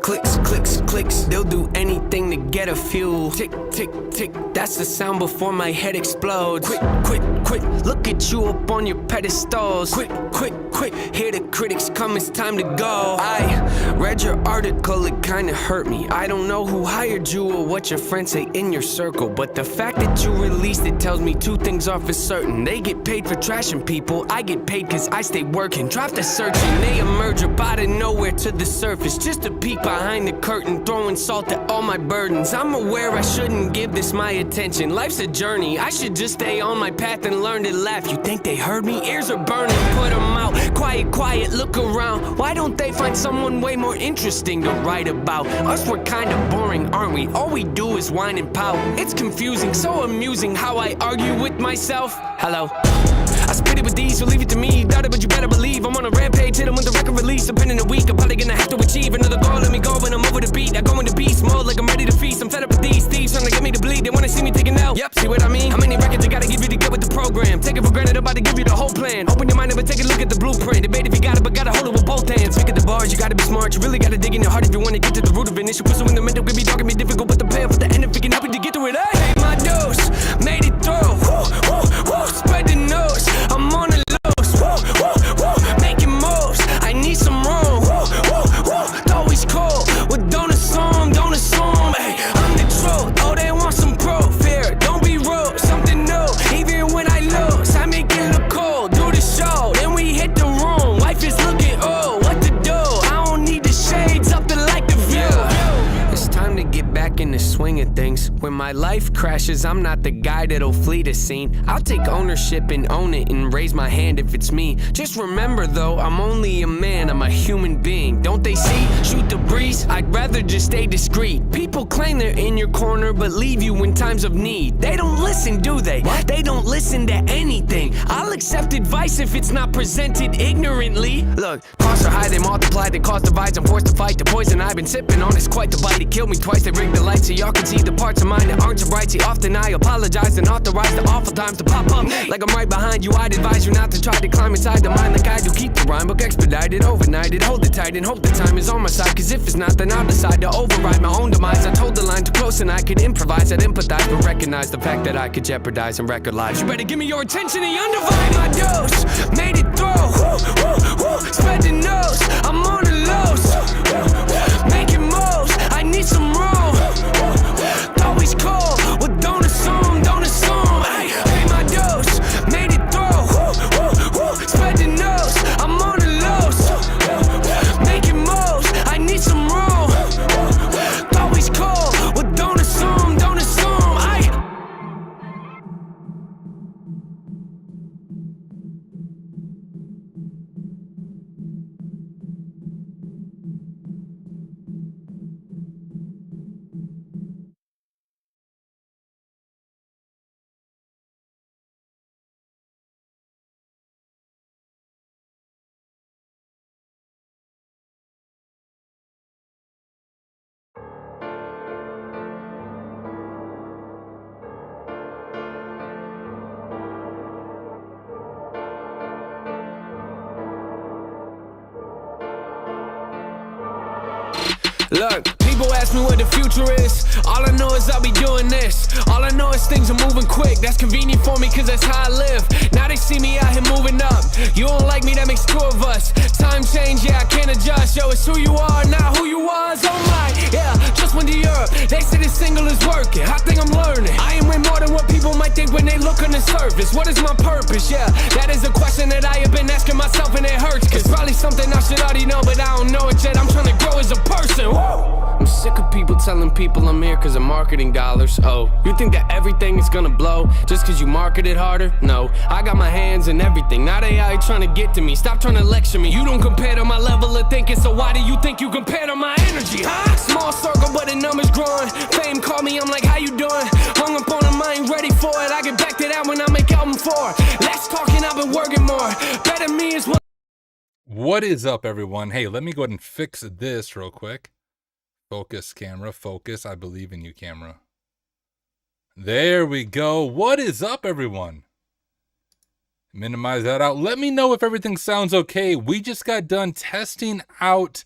Clicks, clicks, clicks, they'll do anything to get a few. Tick, tick, tick, that's the sound before my head explodes. Quick, quick, quick, look at you up on your pedestals. Quick, quick, quick, hear the critics come, it's time to go. I read your article, it kinda hurt me. I don't know who hired you or what your friends say in your circle, but the fact that you released it tells me two things are for certain. They get paid for trashing people, I get paid cause I stay working. Drop the searching, they emerge up out of nowhere to the surface, just a peek behind the curtain, throwing salt at all my burdens. I'm aware I shouldn't give this my attention. Life's a journey, I should just stay on my path and learn to laugh. You think they heard me? Ears are burning, put them out. Quiet, quiet, look around. Why don't they find someone way more interesting to write about? Us, we're kinda boring, aren't we? All we do is whine and pout. It's confusing, so amusing how I argue with myself. Hello. I spit it with these, so leave it to me. Doubt it, but you better believe I'm on a rampage, hit them with the record release. Depending a week, I'm probably gonna have to achieve another goal. Let me go when I'm over the beat. I go into beast mode like I'm ready to feast. I'm fed up with these thieves trying to get me to bleed. They wanna see me taking out. Yep, see what I mean? How many records you gotta give you to get with the program? Take it for granted, I'm about to give you the whole plan. Open your mind up and take a look at the blueprint. Debate if you got it, but gotta hold it with both hands. Pick at the bars, you gotta be smart. You really gotta dig in your heart if you wanna get to the root of it. Issue pursuing the mental could be dark and be difficult, but the payoff at the end of it can help you to get through it. I hate my dose, made it through. Woo, woo, woo, spread the nose. I'm on a making moves, I need some room. Always cold, well don't assume, hey, I'm the truth, oh they want some proof here, don't be rude, something new, even when I lose, I make it look cool, do the show, then we hit the room, life is looking, oh, what to do, I don't need the shades up to like the view. It's time to get back in the swing of things. When my life crashes, I'm not the guy that'll flee the scene. I'll take ownership and own it and raise my hand if it's me. Just remember though, I'm only a man, I'm a human being. Don't they see? Shoot the breeze, I'd rather just stay discreet. People claim they're in your corner, but leave you in times of need. They don't listen, do they? What? They don't listen to anything. I'll accept advice if it's not presented ignorantly. Look, costs are high, they multiply, they cause divides. I'm forced to fight the poison I've been sipping on. It's quite the bite, it killed me twice. They rigged the lights so y'all can see the parts of mine that aren't so bright. See, often I apologize and authorize the awful times to pop up. Like I'm right behind you, I'd advise you not to try to climb inside the mind like I do. Keep the rhyme book expedited, overnighted, hold it tight and hope the time is on my side. Cause if it's not, then I'll decide to override my own demise. I told the line too close and I could improvise. I'd empathize, but recognize the fact that I could jeopardize some record lives. You better give me your attention and undivided. My dose, made it through. Spread the nose, I'm on the lows. Making moves, I need some room. Always cold, well don't assume, hey, pay my dose, made it through, spread the nose, I'm on the lows, making moves, I need some room, always cold, well don't assume, Look, people ask me what the future is. All I know is I'll be doing this. All I know is things are moving quick. That's convenient for me cause that's how I live. Now they see me out here moving up. You don't like me, that makes two of us. Time change, yeah, I can't adjust. Yo, it's who you are, not who you was. Oh my, yeah, just went to Europe. They say this single is working. I think I'm learning. I am way more than what people might think when they look on the surface. What is my purpose? Yeah, that is a question that I have been asking myself and it hurts. Cause probably something I should already know, but I don't know it yet. I'm trying to grow as a person. I'm sick of people telling people I'm here cause of marketing dollars. Oh, you think that everything is gonna blow just cause you market it harder? No, I got my hands in everything. Now they out here trying to get to me. Stop trying to lecture me. You don't compare to my level of thinking, so why do you think you compare to my energy, huh? Small circle but the numbers growing. Fame call me, I'm like, how you doing? Hung up on them, I ain't ready for it. I get back to that when I make album 4. Less talking, I've been working more. Better me is What is up, everyone? Hey, let me go ahead and fix this real quick. Focus, camera, focus. I believe in you, camera. There we go. What is up, everyone? Minimize that out. Let me know if everything sounds okay. We just got done testing out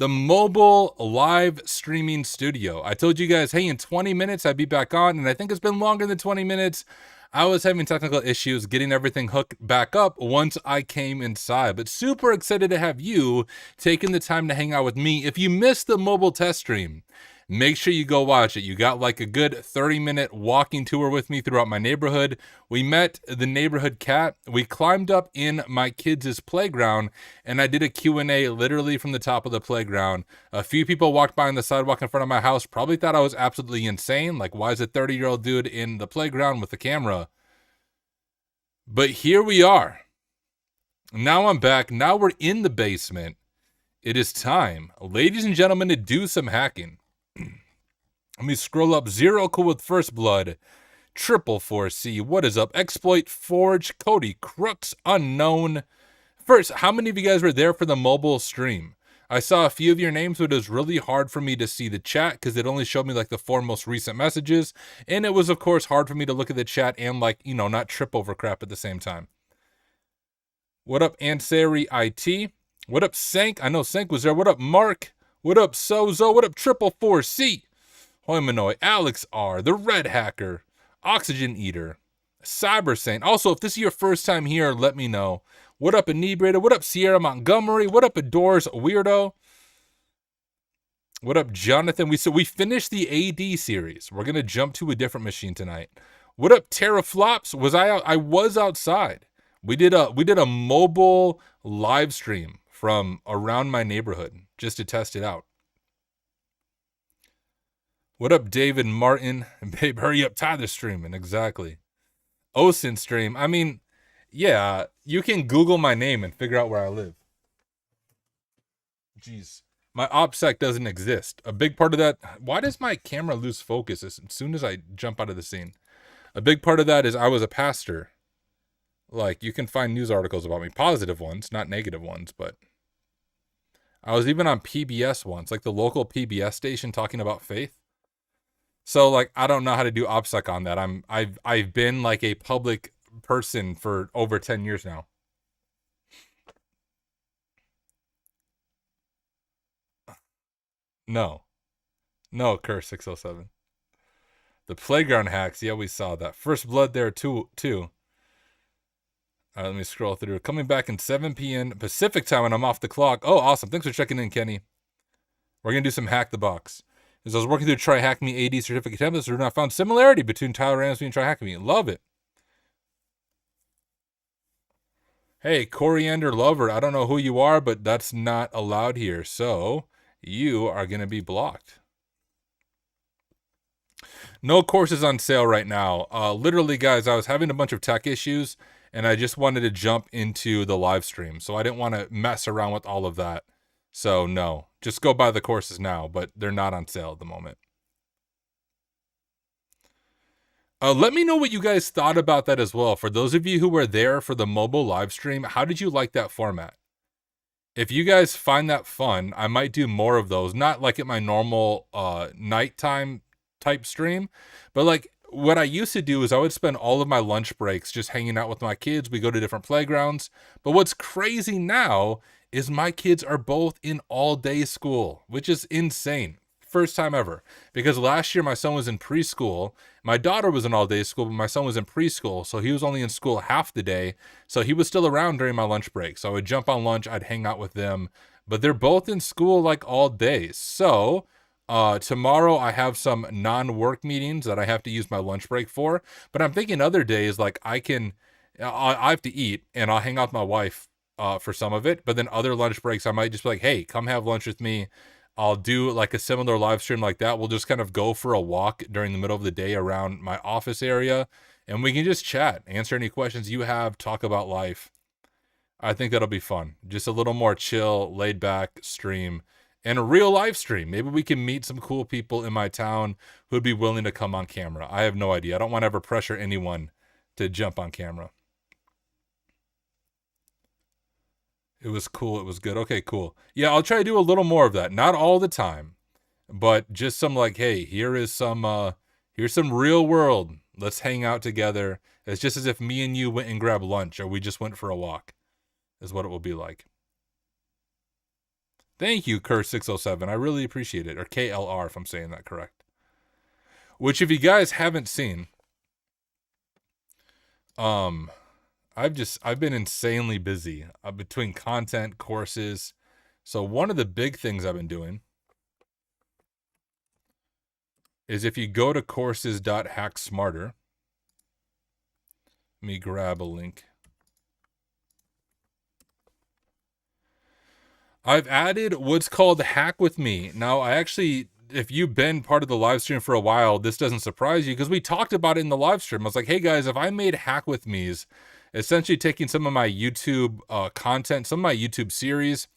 the mobile live streaming studio. I told you guys, hey, in 20 minutes, I'd be back on, and I think it's been longer than 20 minutes. I was having technical issues getting everything hooked back up once I came inside, but super excited to have you taking the time to hang out with me. If you missed the mobile test stream, make sure you go watch it. You got like a good 30-minute walking tour with me throughout my neighborhood. We met the neighborhood cat. We climbed up in my kids' playground, and I did a Q&A literally from the top of the playground. A few people walked by on the sidewalk in front of my house, probably thought I was absolutely insane. Like, why is a 30-year-old dude in the playground with a camera? But here we are. Now I'm back. Now we're in the basement. It is time, ladies and gentlemen, to do some hacking. Let me scroll up. Zero Cool with First Blood. 444C. What is up? Exploit Forge. Cody Crooks. Unknown. First, how many of you guys were there for the mobile stream? I saw a few of your names, but it was really hard for me to see the chat because it only showed me like the 4 most recent messages. And it was, of course, hard for me to look at the chat and like, you know, not trip over crap at the same time. What up, Ansari IT? What up, Sank? I know Sank was there. What up, Mark? What up, Sozo? What up, 444C? Hoimanoy, Alex R, The Red Hacker, Oxygen Eater, Cyber Saint. Also, if this is your first time here, let me know. What up, Inebriated? What up, Sierra Montgomery? What up, Adores Weirdo? What up, Jonathan? We finished the AD series. We're gonna jump to a different machine tonight. What up, Teraflops? Was I out? I was outside. We did a mobile live stream from around my neighborhood just to test it out. What up, David Martin? Babe, hurry up, Tyler's streaming. Exactly. Osin stream. I mean, yeah, you can Google my name and figure out where I live. Jeez. My OPSEC doesn't exist. A big part of that, why does my camera lose focus as soon as I jump out of the scene? A big part of that is I was a pastor. Like, you can find news articles about me. Positive ones, not negative ones, but I was even on PBS once, like the local PBS station talking about faith. So, like, I don't know how to do OPSEC on that. I've been like a public person for over 10 years now. No, Curse 607. The playground hacks. Yeah, we saw that. First Blood there too. All right, let me scroll through. Coming back in 7 p.m. Pacific time when I'm off the clock. Oh, awesome. Thanks for checking in, Kenny. We're going to do some Hack the Box. As I was working through Try Hack Me AD certificate templates, I found similarity between Tyler Ramsey and Try Hack Me. Love it. Hey, Coriander Lover, I don't know who you are, but that's not allowed here. So you are going to be blocked. No courses on sale right now. Literally, guys, I was having a bunch of tech issues, and I just wanted to jump into the live stream. So I didn't want to mess around with all of that. So no, just go buy the courses now, but they're not on sale at the moment. Let me know what you guys thought about that as well. For those of you who were there for the mobile live stream, how did you like that format? If you guys find that fun, I might do more of those. Not like at my normal nighttime type stream, but like what I used to do is I would spend all of my lunch breaks just hanging out with my kids. We go to different playgrounds. But what's crazy now is my kids are both in all-day school, which is insane. First time ever. Because last year my son was in preschool. My daughter was in all-day school, but my son was in preschool, so he was only in school half the day. So he was still around during my lunch break. So I would jump on lunch, I'd hang out with them. But they're both in school like all day. So tomorrow I have some non-work meetings that I have to use my lunch break for. But I'm thinking other days, like I have to eat and I'll hang out with my wife for some of it. But then other lunch breaks, I might just be like, hey, come have lunch with me. I'll do like a similar live stream like that. We'll just kind of go for a walk during the middle of the day around my office area. And we can just chat, answer any questions you have, talk about life. I think that'll be fun. Just a little more chill, laid back stream. And a real live stream. Maybe we can meet some cool people in my town who'd be willing to come on camera. I have no idea. I don't want to ever pressure anyone to jump on camera. It was cool. It was good. Okay, cool. Yeah, I'll try to do a little more of that. Not all the time, but just some like, hey, here's some real world. Let's hang out together. It's just as if me and you went and grabbed lunch or we just went for a walk is what it will be like. Thank you, Kerr607. I really appreciate it. Or KLR, if I'm saying that correct. Which, if you guys haven't seen, I've been insanely busy between content, courses. So one of the big things I've been doing is if you go to courses.hacksmarter, let me grab a link. I've added what's called Hack With Me. Now, I actually, if you've been part of the live stream for a while, this doesn't surprise you because we talked about it in the live stream. I was like, hey guys, if I made Hack With Me's, essentially taking some of my YouTube content, some of my YouTube series,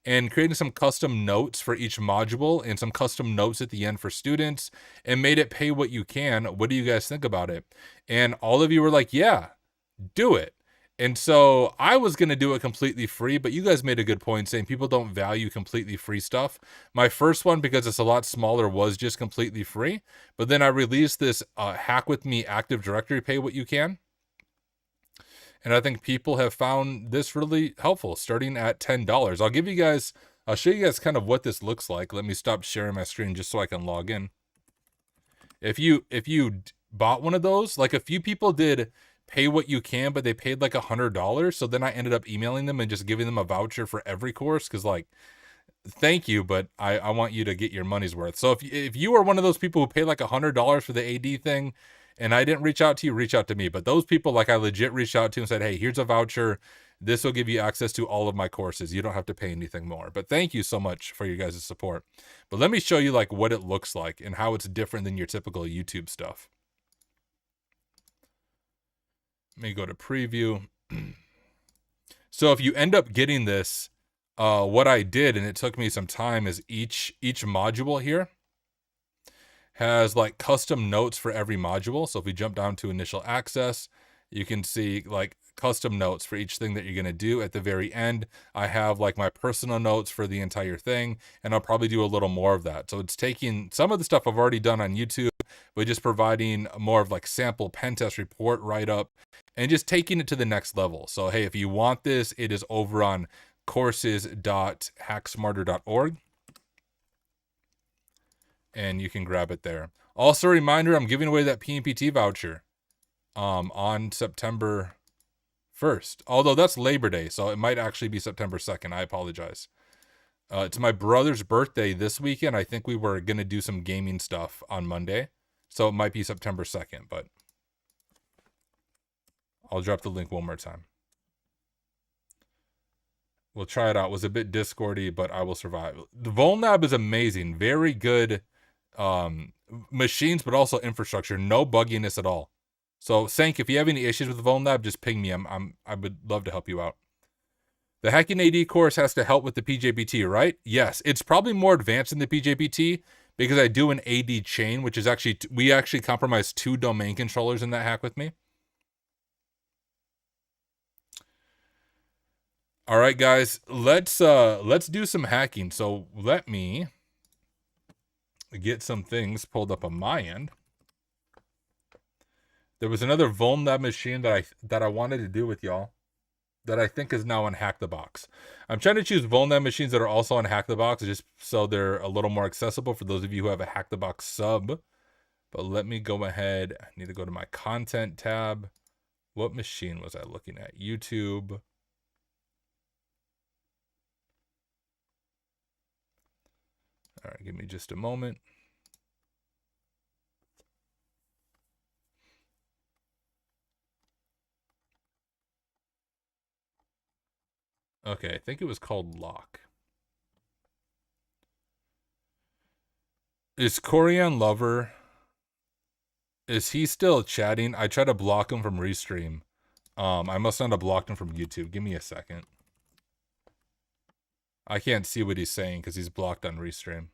and creating some custom notes for each module and some custom notes at the end for students and made it pay what you can, what do you guys think about it? And all of you were like, yeah, do it. And so I was going to do it completely free, but you guys made a good point saying people don't value completely free stuff. My first one, because it's a lot smaller, was just completely free. But then I released this Hack With Me Active Directory Pay What You Can. And I think people have found this really helpful, starting at $10. I'll show you guys kind of what this looks like. Let me stop sharing my screen just so I can log in. If you bought one of those, like a few people did pay what you can, but they paid like $100. So then I ended up emailing them and just giving them a voucher for every course. Cause like, thank you, but I want you to get your money's worth. So if you are one of those people who pay like $100 for the AD thing and I didn't reach out to you, reach out to me. But those people, like I legit reached out to and said, hey, here's a voucher. This will give you access to all of my courses. You don't have to pay anything more. But thank you so much for your guys' support. But let me show you like what it looks like and how it's different than your typical YouTube stuff. Let me go to preview. So if you end up getting this, what I did, and it took me some time, is each module here has like custom notes for every module. So if we jump down to initial access, you can see like custom notes for each thing that you're going to do. At the very end, I have like my personal notes for the entire thing, and I'll probably do a little more of that. So it's taking some of the stuff I've already done on YouTube, but just providing more of like sample pen test report write-up and just taking it to the next level. So, hey, if you want this, it is over on courses.hacksmarter.org. And you can grab it there. Also, a reminder, I'm giving away that PNPT voucher on September 1st. Although that's Labor Day, so it might actually be September 2nd. I apologize. It's my brother's birthday this weekend. I think we were going to do some gaming stuff on Monday. So it might be September 2nd, but I'll drop the link one more time. We'll try it out. It was a bit Discordy, but I will survive. The Volnab is amazing. Very good machines, but also infrastructure. No bugginess at all. So, Sank, if you have any issues with the Volnab, just ping me. I would love to help you out. The Hacking AD course has to help with the PJBT, right? Yes, it's probably more advanced than the PJBT because I do an AD chain, which is actually, we actually compromise 2 domain controllers in that Hack With Me. All right, guys, let's do some hacking. So let me get some things pulled up on my end. There was another Volnab machine that I wanted to do with y'all that I think is now on Hack the Box. I'm trying to choose Volnab machines that are also on Hack the Box just so they're a little more accessible for those of you who have a Hack the Box sub. But let me go ahead. I need to go to my content tab. What machine was I looking at? YouTube. All right, give me just a moment. Okay, I think it was called Lock. Is Corian Lover, is he still chatting? I tried to block him from Restream. I must not have blocked him from YouTube. Give me a second. I can't see what he's saying because he's blocked on Restream.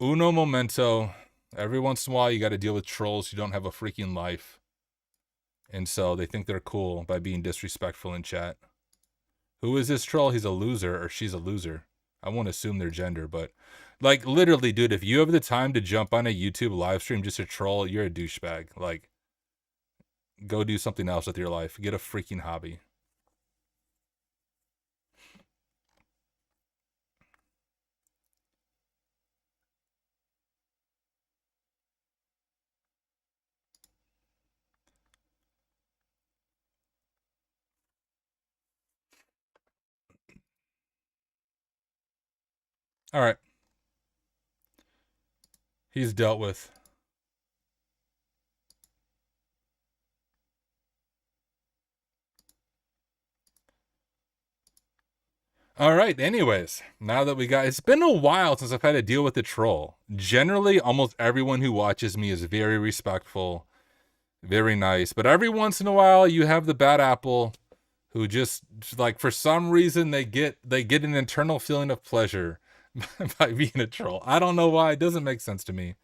Uno momento. Every once in a while, you got to deal with trolls who don't have a freaking life. And so they think they're cool by being disrespectful in chat. Who is this troll? He's a loser or she's a loser. I won't assume their gender, but like literally, dude, if you have the time to jump on a YouTube live stream just to troll, you're a douchebag. Like, go do something else with your life. Get a freaking hobby. All right. He's dealt with. All right. Anyways, now that we got, it's been a while since I've had to deal with a troll. Generally, almost everyone who watches me is very respectful, very nice. But every once in a while, you have the bad apple who just like for some reason they get an internal feeling of pleasure by being a troll. I don't know why. It doesn't make sense to me.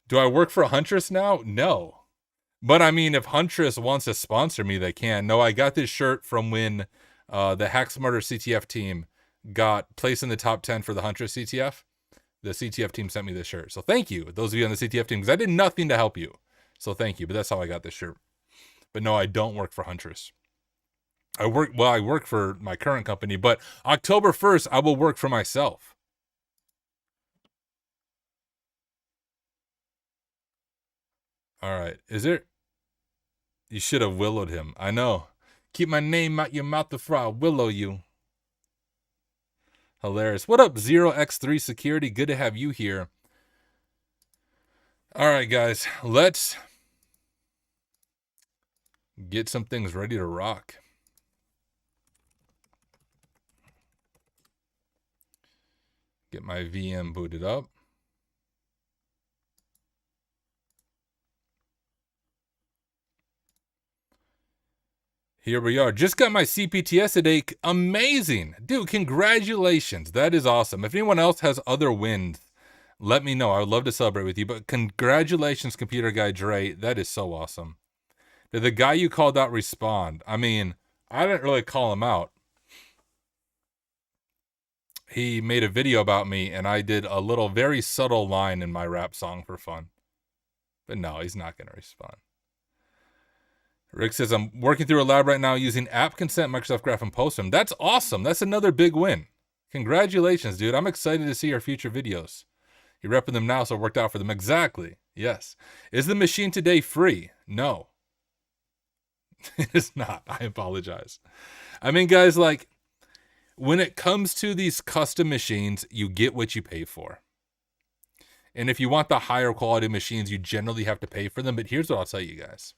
Do I work for Huntress now? No. But I mean, if Huntress wants to sponsor me, they can. No, I got this shirt from when the Hack Smarter CTF team got placed in the top 10 for the Huntress CTF. The CTF team sent me this shirt. So thank you, those of you on the CTF team, because I did nothing to help you. So thank you. But that's how I got this shirt. But no, I don't work for Huntress. I work for my current company, but October 1st, I will work for myself. All right. Is there... You should have willowed him. I know. Keep my name out your mouth before I willow you. Hilarious. What up, 0x3 Security? Good to have you here. All right, guys. Let's get some things ready to rock. Get my VM booted up. Here we are. Just got my CPTS today. Amazing. Dude, congratulations. That is awesome. If anyone else has other wins, let me know. I would love to celebrate with you. But congratulations, computer guy Dre. That is so awesome. Did the guy you called out respond? I mean, I didn't really call him out. He made a video about me, and I did a little very subtle line in my rap song for fun. But no, he's not going to respond. Rick says, I'm working through a lab right now using app consent, Microsoft Graph, and Postman. That's awesome. That's another big win. Congratulations, dude. I'm excited to see your future videos. You're repping them now, so it worked out for them. Exactly. Yes. Is the machine today free? No. It is not. I apologize. I mean, guys, like, when it comes to these custom machines, you get what you pay for. And if you want the higher quality machines, you generally have to pay for them. But here's what I'll tell you guys.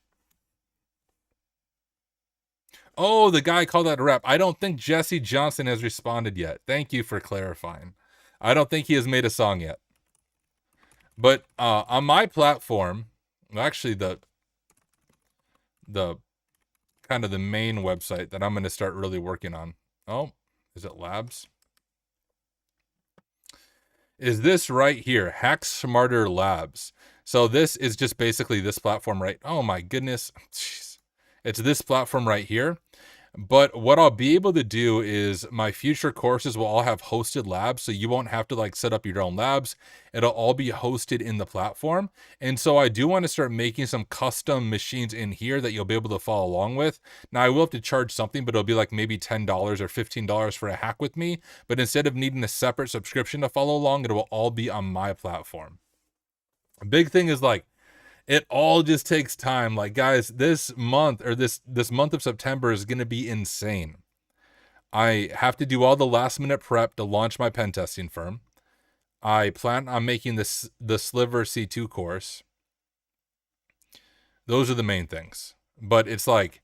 Oh, the guy called that a rap. I don't think Jesse Johnson has responded yet. Thank you for clarifying. I don't think he has made a song yet. But on my platform, actually the kind of the main website that I'm going to start really working on. Oh, is it Labs? Is this right here, Hack Smarter Labs. So this is just basically this platform, right? Oh my goodness. Jeez. It's this platform right here. But what I'll be able to do is my future courses will all have hosted labs. So you won't have to like set up your own labs. It'll all be hosted in the platform. And so I do want to start making some custom machines in here that you'll be able to follow along with. Now I will have to charge something, but it'll be like maybe $10 or $15 for a hack with me. But instead of needing a separate subscription to follow along, it will all be on my platform. A big thing is like, it all just takes time. Like, guys, this month or this month of September is going to be insane. I have to do all the last minute prep to launch my pen testing firm. I plan on making the Sliver C2 course. Those are the main things. But it's like,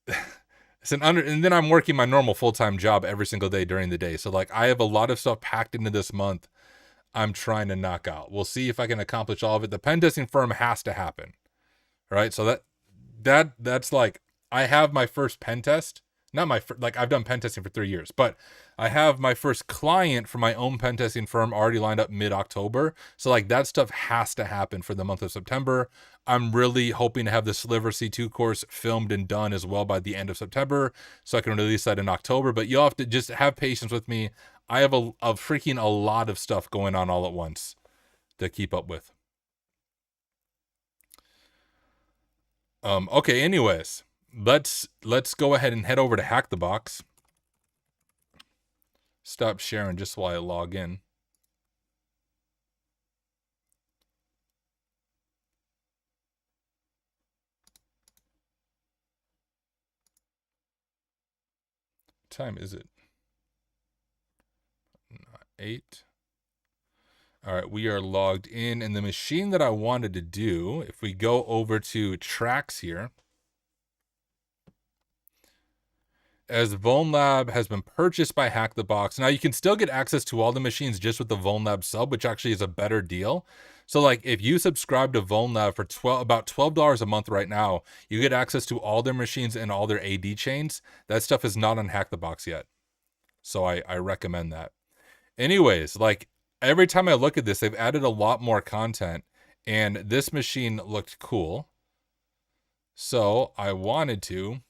and then I'm working my normal full-time job every single day during the day. So like, I have a lot of stuff packed into this month I'm trying to knock out. We'll see if I can accomplish all of it. The pen testing firm has to happen, right? So that's like, I have my first pen test, not my, like I've done pen testing for 3 years, but I have my first client for my own pen testing firm already lined up mid-October. So like that stuff has to happen for the month of September. I'm really hoping to have the Sliver C2 course filmed and done as well by the end of September, so I can release that in October. But you'll have to just have patience with me. I have a freaking a lot of stuff going on all at once to keep up with. Okay, anyways, let's go ahead and head over to Hack the Box. Stop sharing just while I log in. What time is it? 8. All right, we are logged in. And the machine that I wanted to do, if we go over to tracks here, as VulnLab has been purchased by Hack the Box. Now you can still get access to all the machines just with the VulnLab sub, which actually is a better deal. So like if you subscribe to VulnLab for about $12 a month right now, you get access to all their machines and all their AD chains. That stuff is not on Hack the Box yet. So I recommend that. Anyways, like every time I look at this, they've added a lot more content and this machine looked cool. So I wanted to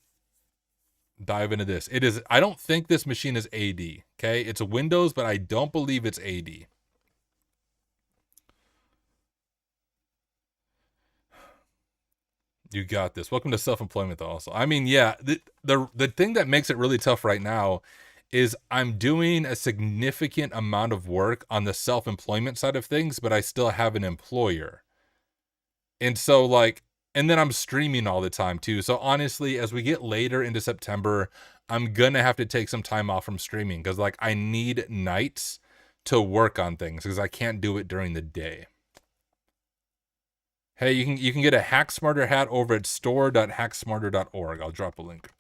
dive into this. It is, I don't think this machine is AD, okay? It's a Windows, but I don't believe it's AD. You got this. Welcome to self-employment also. I mean, yeah, the thing that makes it really tough right now is I'm doing a significant amount of work on the self-employment side of things, but I still have an employer. And so like, and then I'm streaming all the time too. So honestly, as we get later into September, I'm gonna have to take some time off from streaming because like I need nights to work on things because I can't do it during the day. Hey, you can get a Hack Smarter hat over at store.hacksmarter.org. I'll drop a link.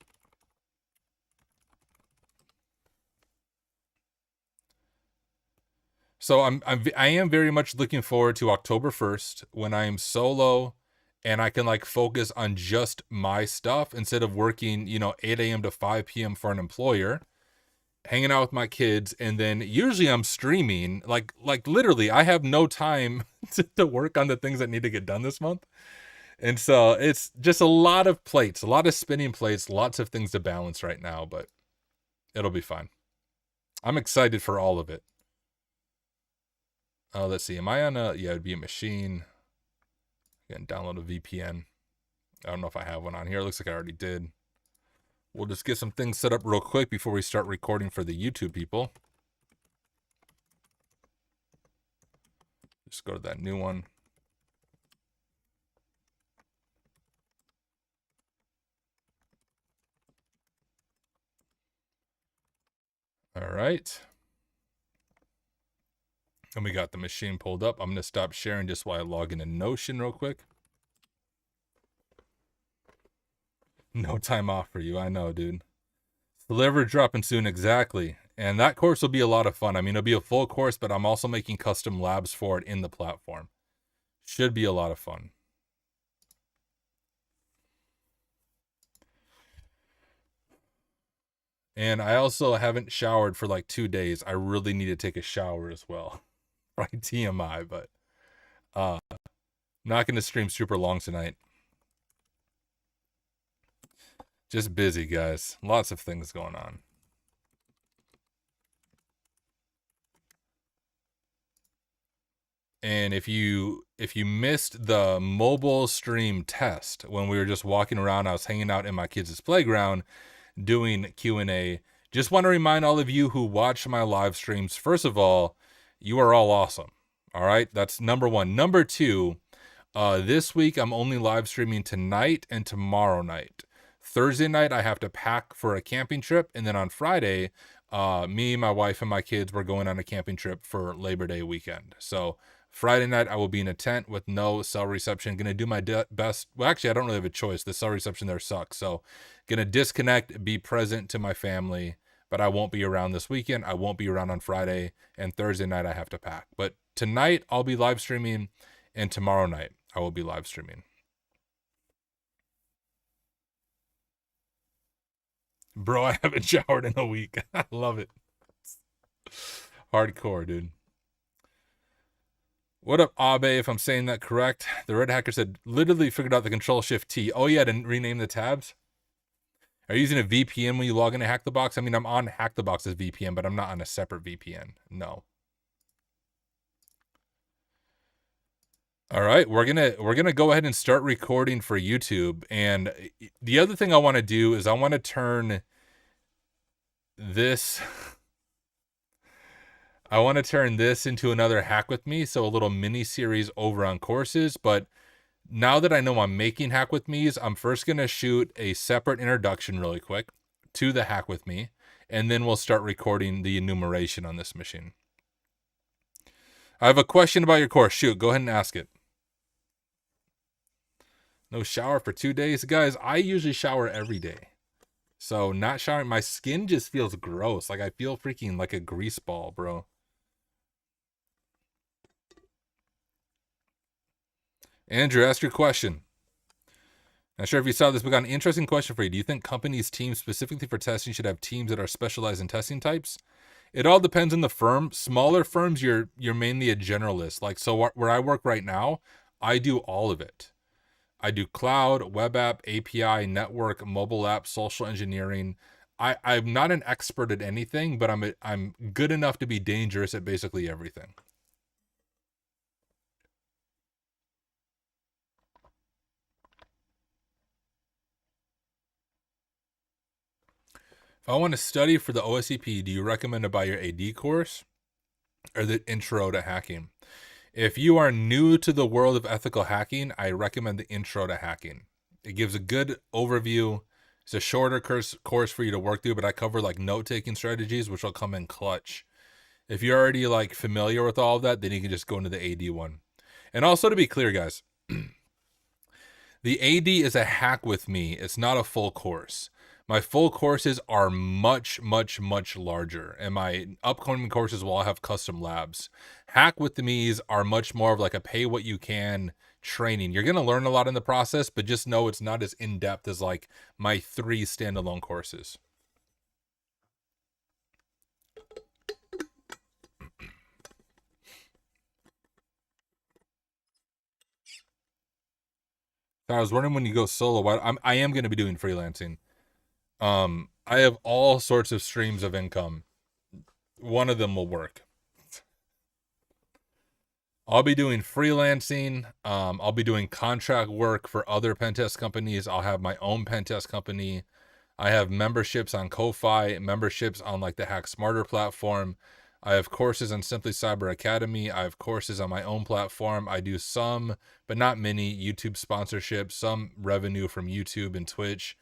So I am very much looking forward to October 1st when I am solo and I can like focus on just my stuff instead of working, you know, 8 a.m. to 5 p.m. for an employer, hanging out with my kids. And then usually I'm streaming, like literally I have no time to work on the things that need to get done this month. And so it's just a lot of plates, a lot of spinning plates, lots of things to balance right now, but it'll be fine. I'm excited for all of it. Let's see. Am I on a, yeah, it'd be a machine. Again, download a VPN. I don't know if I have one on here. It looks like I already did. We'll just get some things set up real quick before we start recording for the YouTube people. Just go to that new one. All right. And we got the machine pulled up. I'm going to stop sharing just while I log into Notion real quick. No time off for you. I know, dude. Deliver dropping soon. Exactly. And that course will be a lot of fun. I mean, it'll be a full course, but I'm also making custom labs for it in the platform. Should be a lot of fun. And I also haven't showered for like 2 days. I really need to take a shower as well. Right, TMI, but not going to stream super long tonight. Just busy, guys. Lots of things going on. And if you missed the mobile stream test when we were just walking around, I was hanging out in my kids' playground doing Q&A. Just want to remind all of you who watch my live streams, first of all, you are all awesome. All right, that's number one. Number two, this week I'm only live streaming tonight and tomorrow night. Thursday night I have to pack for a camping trip, and then on Friday, me, my wife, and my kids were going on a camping trip for Labor Day weekend. So Friday night I will be in a tent with no cell reception. Gonna do my best. Well, actually, I don't really have a choice. The cell reception there sucks. So gonna disconnect, be present to my family. But I won't be around this weekend. I won't be around on Friday, and Thursday night I have to pack. But tonight I'll be live streaming, and tomorrow night I will be live streaming. Bro, I haven't showered in a week. I love it. Hardcore, dude. What up, Abe, if I'm saying that correct? The Red Hacker said, literally figured out the Control-Shift-T. Oh, yeah, to rename the tabs? Are you using a VPN when you log into Hack the Box? I mean, I'm on Hack the Box's VPN, but I'm not on a separate VPN. No. All right, we're gonna go ahead and start recording for YouTube. And the other thing I want to do is I want to turn this I want to turn this into another Hack With Me, so a little mini series over on courses. But now that I know I'm making Hack With Me's, I'm first going to shoot a separate introduction really quick to the Hack With Me, and then we'll start recording the enumeration on this machine. I have a question about your course. Shoot, go ahead and ask it. No shower for 2 days? Guys, I usually shower every day. So not showering, my skin just feels gross. Like I feel freaking like a grease ball, bro. Andrew, ask your question. Not sure if you saw this, but got an interesting question for you. Do you think companies' teams specifically for testing should have teams that are specialized in testing types? It all depends on the firm. Smaller firms, you're mainly a generalist. Like, so where I work right now, I do all of it. I do cloud, web app, API, network, mobile app, social engineering. I'm not an expert at anything, but I'm good enough to be dangerous at basically everything. If I want to study for the OSCP, do you recommend to buy your AD course or the intro to hacking? If you are new to the world of ethical hacking, I recommend the intro to hacking. It gives a good overview. It's a shorter course for you to work through, but I cover like note-taking strategies, which will come in clutch. If you're already like familiar with all of that, then you can just go into the AD one. And also to be clear, guys, the AD is a hack with me. It's not a full course. My full courses are much, much, much larger, and my upcoming courses will all have custom labs. Hack with me's are much more of like a pay what you can training. You're going to learn a lot in the process, but just know it's not as in-depth as like my 3 standalone courses. I was wondering when you go solo, I am going to be doing freelancing. I have all sorts of streams of income. One of them will work. I'll be doing freelancing. I'll be doing contract work for other pen test companies. I'll have my own pen test company. I have memberships on Ko-Fi, memberships on like the Hack Smarter platform. I have courses on Simply Cyber Academy. I have courses on my own platform. I do some, but not many, YouTube sponsorships, some revenue from YouTube and Twitch.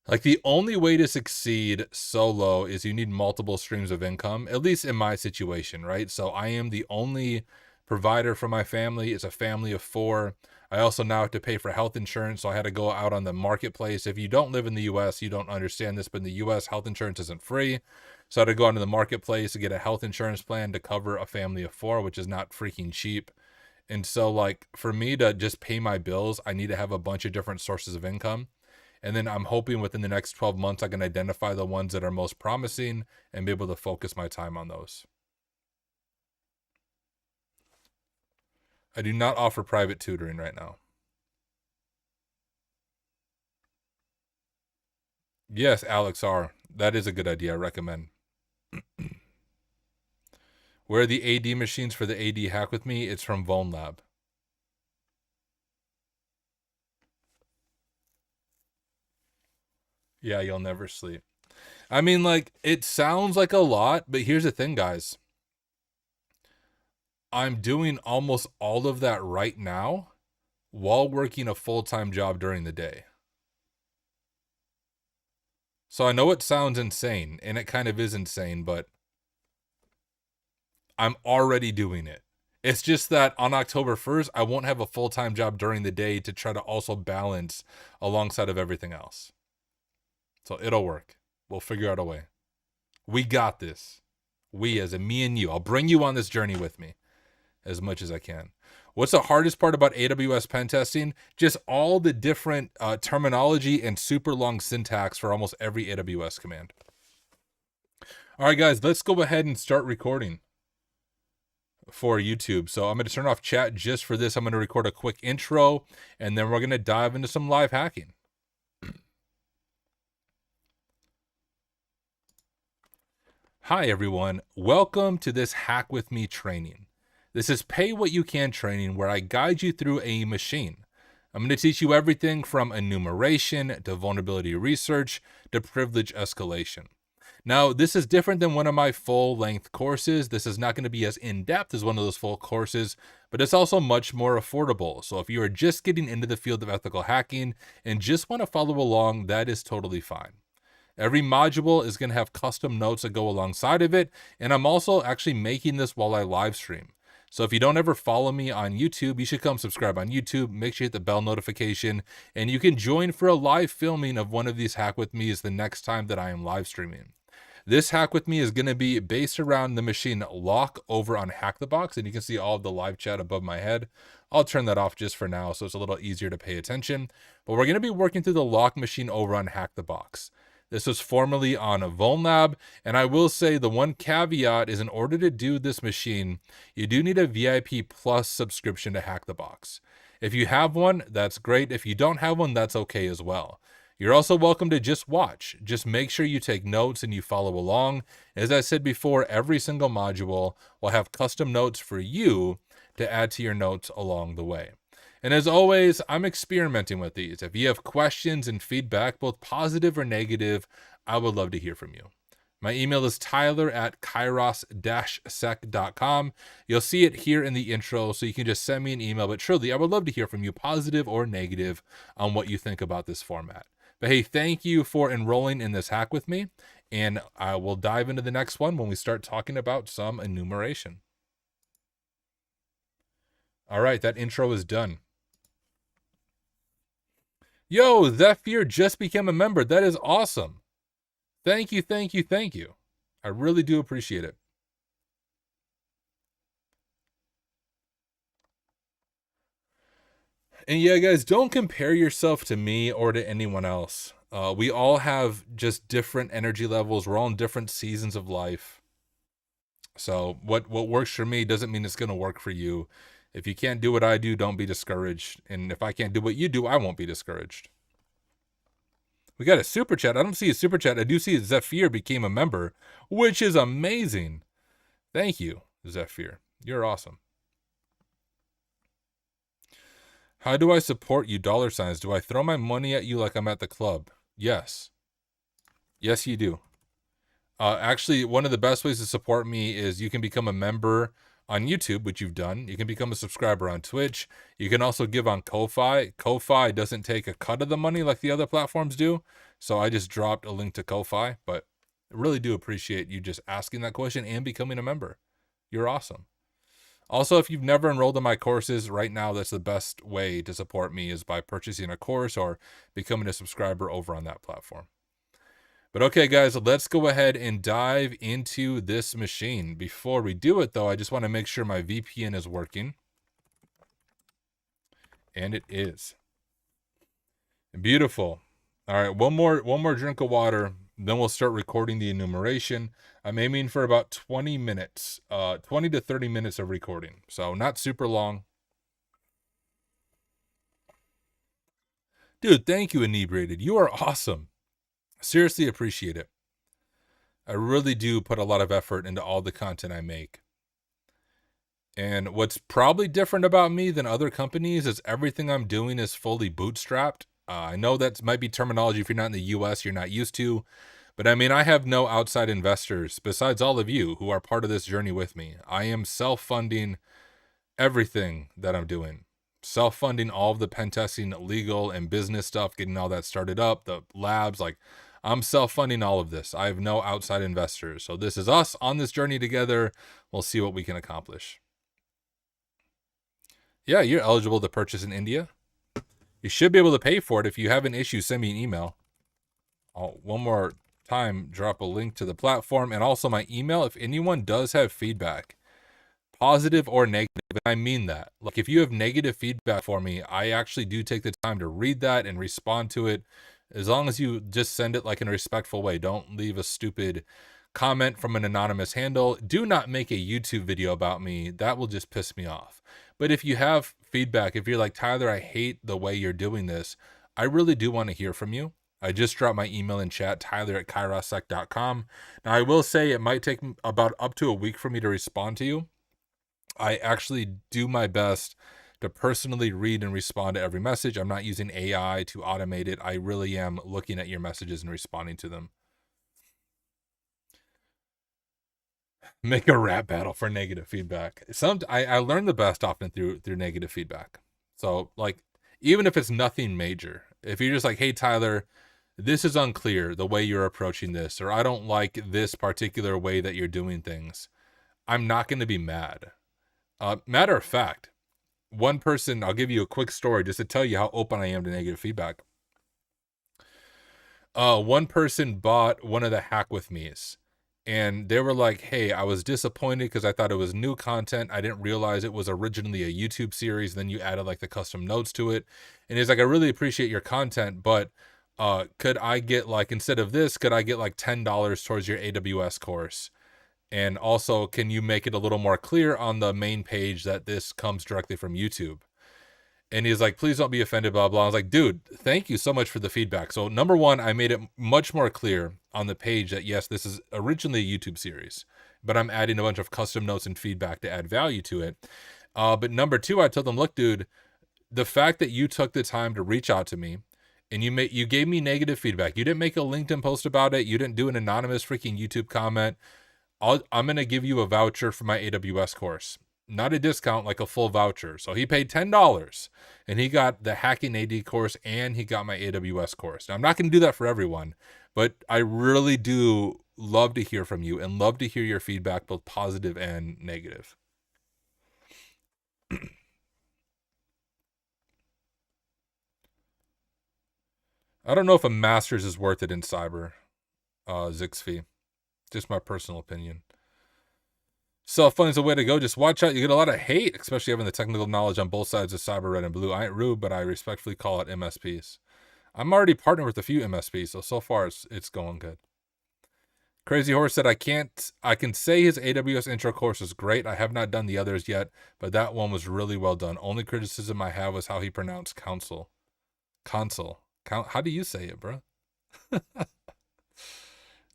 Like the only way to succeed solo is you need multiple streams of income, at least in my situation, right? So I am the only provider for my family. It's a family of 4. I also now have to pay for health insurance, so I had to go out on the marketplace. If you don't live in the US, you don't understand this, but in the US, health insurance isn't free. So I had to go onto the marketplace to get a health insurance plan to cover a family of 4, which is not freaking cheap. And so like for me to just pay my bills, I need to have a bunch of different sources of income. And then I'm hoping within the next 12 months, I can identify the ones that are most promising and be able to focus my time on those. I do not offer private tutoring right now. Yes, Alex R. That is a good idea. I recommend. Where are the AD machines for the AD Hack with Me? It's from Vone Lab. Yeah, you'll never sleep. I mean, like, it sounds like a lot, but here's the thing, guys. I'm doing almost all of that right now while working a full-time job during the day. So I know it sounds insane, and it kind of is insane, but I'm already doing it. It's just that on October 1st, I won't have a full-time job during the day to try to also balance alongside of everything else. So it'll work. We'll figure out a way. We got this. We as in me and you. I'll bring you on this journey with me as much as I can. What's the hardest part about AWS pen testing? Just all the different terminology and super long syntax for almost every AWS command. All right, guys, let's go ahead and start recording for YouTube. So I'm going to turn off chat just for this. I'm going to record a quick intro, and then we're going to dive into some live hacking. Hi, everyone. Welcome to this Hack With Me training. This is Pay What You Can training where I guide you through a machine. I'm going to teach you everything from enumeration to vulnerability research to privilege escalation. Now, this is different than one of my full-length courses. This is not going to be as in-depth as one of those full courses, but it's also much more affordable. So if you are just getting into the field of ethical hacking and just want to follow along, that is totally fine. Every module is going to have custom notes that go alongside of it, and I'm also actually making this while I live stream. So if you don't ever follow me on YouTube, you should come subscribe on YouTube. Make sure you hit the bell notification, and you can join for a live filming of one of these Hack With Me's the next time that I am live streaming. This Hack With Me is going to be based around the machine lock over on Hack the Box, and you can see all of the live chat above my head. I'll turn that off just for now so it's a little easier to pay attention. But we're going to be working through the lock machine over on Hack the Box. This was formerly on VulnLab, and I will say the one caveat is in order to do this machine, you do need a VIP Plus subscription to Hack the Box. If you have one, that's great. If you don't have one, that's okay as well. You're also welcome to just watch. Just make sure you take notes and you follow along. As I said before, every single module will have custom notes for you to add to your notes along the way. And as always, I'm experimenting with these. If you have questions and feedback, both positive or negative, I would love to hear from you. My email is tyler@kairos-sec.com. You'll see it here in the intro, so you can just send me an email. But truly, I would love to hear from you, positive or negative, on what you think about this format. But hey, thank you for enrolling in this hack with me, and I will dive into the next one when we start talking about some enumeration. All right, that intro is done. Yo, Zephyr just became a member. That is awesome. Thank you, thank you, thank you. I really do appreciate it. And yeah, guys, don't compare yourself to me or to anyone else. We all have just different energy levels. We're all in different seasons of life. So what works for me doesn't mean it's going to work for you. If you can't do what I do, don't be discouraged. And if I can't do what you do, I won't be discouraged. We got a super chat. I don't see a super chat. I do see Zephyr became a member, which is amazing. Thank you, Zephyr. You're awesome. How do I support you, $? Do I throw my money at you like I'm at the club? Yes. Yes, you do. Actually, one of the best ways to support me is you can become a member on YouTube, which you've done. You can become a subscriber on Twitch. You can also give on Ko-Fi. Ko-Fi doesn't take a cut of the money like the other platforms do. So I just dropped a link to Ko-Fi, but I really do appreciate you just asking that question and becoming a member. You're awesome. Also, if you've never enrolled in my courses, right now, that's the best way to support me is by purchasing a course or becoming a subscriber over on that platform. But okay, guys, let's go ahead and dive into this machine. Before we do it, though, I just want to make sure my VPN is working. And it is. Beautiful. All right, one more drink of water, then we'll start recording the enumeration. I'm aiming for about 20 minutes, 20 to 30 minutes of recording. So not super long. Dude, thank you, Inebriated. You are awesome. Seriously appreciate it. I really do put a lot of effort into all the content I make. And what's probably different about me than other companies is everything I'm doing is fully bootstrapped. I know that might be terminology if you're not in the US, you're not used to. But I mean, I have no outside investors besides all of you who are part of this journey with me. I am self-funding everything that I'm doing. Self-funding all of the pen testing, legal and business stuff, getting all that started up, the labs, like I'm self-funding all of this. I have no outside investors. So this is us on this journey together. We'll see what we can accomplish. Yeah, you're eligible to purchase in India. You should be able to pay for it. If you have an issue, send me an email. I'll one more time drop a link to the platform and also my email. If anyone does have feedback, positive or negative, and I mean that. Like if you have negative feedback for me, I actually do take the time to read that and respond to it. As long as you just send it like in a respectful way. Don't leave a stupid comment from an anonymous handle. Do not make a YouTube video about me. That will just piss me off. But if you have feedback, if you're like, Tyler, I hate the way you're doing this, I really do want to hear from you. I just dropped my email in chat, tyler@kairossec.com. Now, I will say it might take about up to a week for me to respond to you. I actually do my best to personally read and respond to every message. I'm not using AI to automate it. I really am looking at your messages and responding to them. Make a rap battle for negative feedback. I learn the best often through negative feedback. So like, even if it's nothing major, if you're just like, hey, Tyler, this is unclear the way you're approaching this, or I don't like this particular way that you're doing things, I'm not going to be mad. Matter of fact, one person, I'll give you a quick story just to tell you how open I am to negative feedback. One person bought one of the Hack With Me's, and they were like, hey, I was disappointed because I thought it was new content. I didn't realize it was originally a YouTube series. Then you added like the custom notes to it. And he's like, I really appreciate your content, but could I get like, instead of this, could I get like $10 towards your AWS course? And also, can you make it a little more clear on the main page that this comes directly from YouTube? And he's like, please don't be offended, blah, blah. I was like, dude, thank you so much for the feedback. So number one, I made it much more clear on the page that, yes, this is originally a YouTube series, but I'm adding a bunch of custom notes and feedback to add value to it. But number two, I told them, look, dude, the fact that you took the time to reach out to me and you gave me negative feedback. You didn't make a LinkedIn post about it. You didn't do an anonymous freaking YouTube comment. I'm going to give you a voucher for my AWS course. Not a discount, like a full voucher. So he paid $10 and he got the Hacking AD course and he got my AWS course. Now, I'm not going to do that for everyone, but I really do love to hear from you and love to hear your feedback, both positive and negative. I don't know if a master's is worth it in cyber, Zixfee. Just my personal opinion. Self-funding is the way to go. Just watch out. You get a lot of hate, especially having the technical knowledge on both sides of cyber, red and blue. I ain't rude, but I respectfully call out MSPs. I'm already partnered with a few MSPs, so far it's going good. Crazy Horse said, I can say his AWS intro course is great. I have not done the others yet, but that one was really well done. Only criticism I have was how he pronounced console. How do you say it, bro?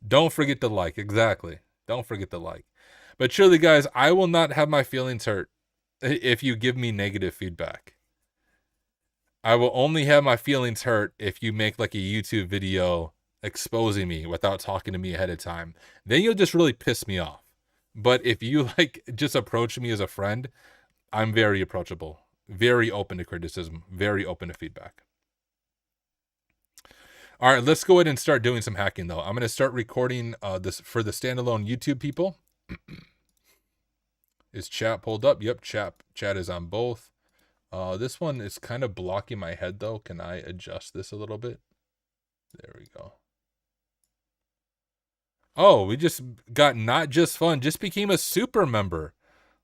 Don't forget to like. Exactly. Don't forget to like. But surely, guys, I will not have my feelings hurt if you give me negative feedback. I will only have my feelings hurt if you make like a YouTube video exposing me without talking to me ahead of time. Then you'll just really piss me off. But if you like just approach me as a friend, I'm very approachable, very open to criticism, very open to feedback. All right, let's go ahead and start doing some hacking though. I'm going to start recording this for the standalone YouTube people. Is chat pulled up? Yep, chat is on both. This one is kind of blocking my head though. Can I adjust this a little bit? There we go. Oh, we just got Not Just Fun, just became a super member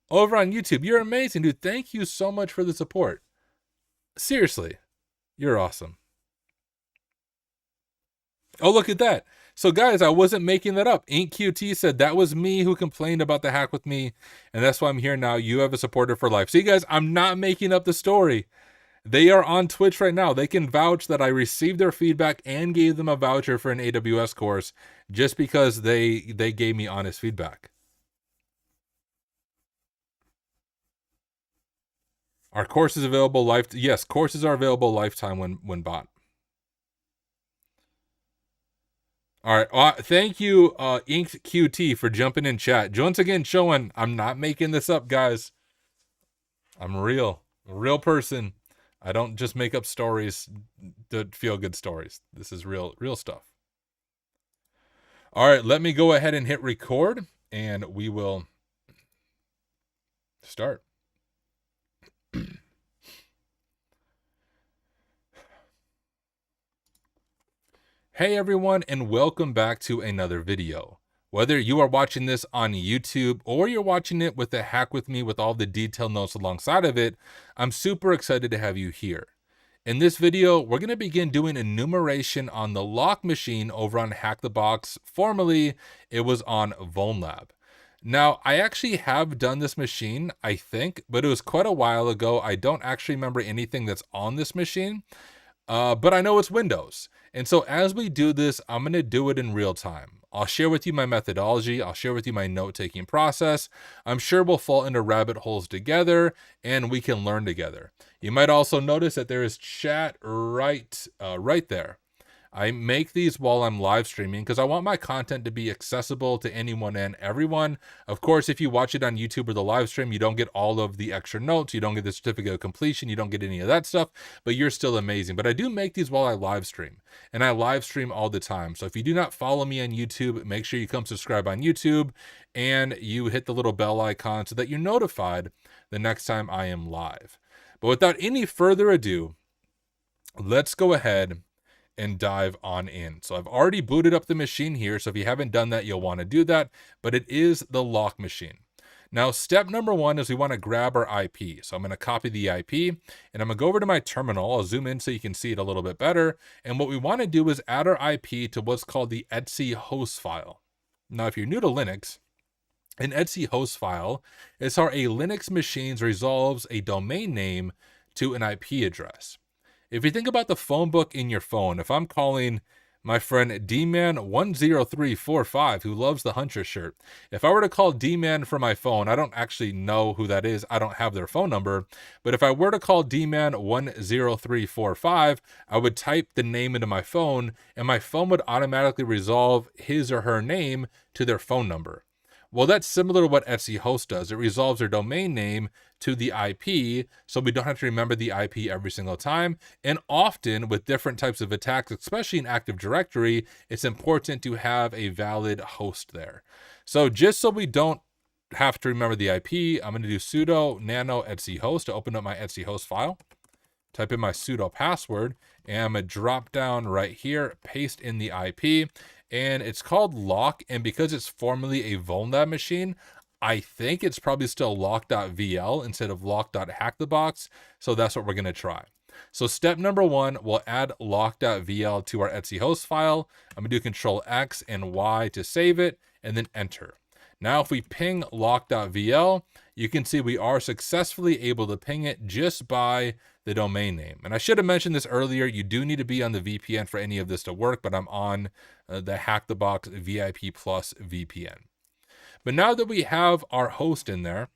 over on YouTube. You're amazing, dude. Thank you so much for the support. Seriously, you're awesome. Oh, look at that. So guys, I wasn't making that up. InkQT said that was me who complained about the Hack With Me, and that's why I'm here now. You have a supporter for life. See, guys, I'm not making up the story. They are on Twitch right now. They can vouch that I received their feedback and gave them a voucher for an AWS course just because they gave me honest feedback. Our course is available yes, courses are available lifetime when bought. All right. Thank you, Inked QT, for jumping in chat. Once again, showing I'm not making this up, guys. I'm a real person. I don't just make up stories to feel good stories. This is real stuff. All right, let me go ahead and hit record, and we will start. Hey everyone, and welcome back to another video. Whether you are watching this on YouTube or you're watching it with the Hack With Me with all the detailed notes alongside of it, I'm super excited to have you here. In this video, we're going to begin doing enumeration on the lock machine over on Hack the Box. Formerly, it was on VulnLab. Now, I actually have done this machine, I think, but it was quite a while ago. I don't actually remember anything that's on this machine, but I know it's Windows. And so as we do this, I'm going to do it in real time. I'll share with you my methodology. I'll share with you my note-taking process. I'm sure we'll fall into rabbit holes together and we can learn together. You might also notice that there is chat right there. I make these while I'm live streaming because I want my content to be accessible to anyone and everyone. Of course, if you watch it on YouTube or the live stream, you don't get all of the extra notes. You don't get the certificate of completion. You don't get any of that stuff, but you're still amazing. But I do make these while I live stream, and I live stream all the time. So if you do not follow me on YouTube, make sure you come subscribe on YouTube and you hit the little bell icon so that you're notified the next time I am live. But without any further ado, let's go ahead and dive on in. So I've already booted up the machine here. So if you haven't done that, you'll want to do that. But it is the lock machine. Now, step number one is we want to grab our IP. So I'm going to copy the IP and I'm going to go over to my terminal. I'll zoom in so you can see it a little bit better. And what we want to do is add our IP to what's called the etc host file. Now, if you're new to Linux, an etc host file is how a Linux machine resolves a domain name to an IP address. If you think about the phone book in your phone, if I'm calling my friend DMan10345 who loves the Hunter shirt, if I were to call DMan from my phone, I don't actually know who that is. I don't have their phone number. But if I were to call DMan10345, I would type the name into my phone and my phone would automatically resolve his or her name to their phone number. Well, that's similar to what etc host does. It resolves their domain name to the IP, so we don't have to remember the IP every single time. And often with different types of attacks, especially in Active Directory, it's important to have a valid host there. So just so we don't have to remember the IP, I'm going to do sudo nano etc host to open up my etc host file. Type in my sudo password, and I'm going to drop down right here, paste in the IP, and it's called lock. And because it's formerly a vulnerable machine, I think it's probably still lock.vl instead of lock.hackthebox. So that's what we're going to try. So step number one, we'll add lock.vl to our etc host file. I'm going to do Control X and Y to save it, and then enter. Now, if we ping lock.vl, you can see we are successfully able to ping it just by the domain name. And I should have mentioned this earlier. You do need to be on the VPN for any of this to work, but I'm on the Hack the Box VIP Plus VPN. But now that we have our host in there,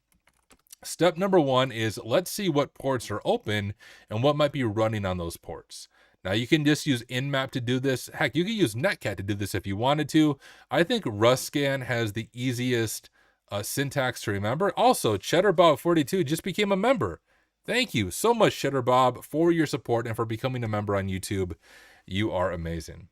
step number one is let's see what ports are open and what might be running on those ports. Now, you can just use Nmap to do this. Heck, you can use Netcat to do this if you wanted to. I think RustScan has the easiest syntax to remember. Also, CheddarBob42 just became a member. Thank you so much, CheddarBob, for your support and for becoming a member on YouTube. You are amazing.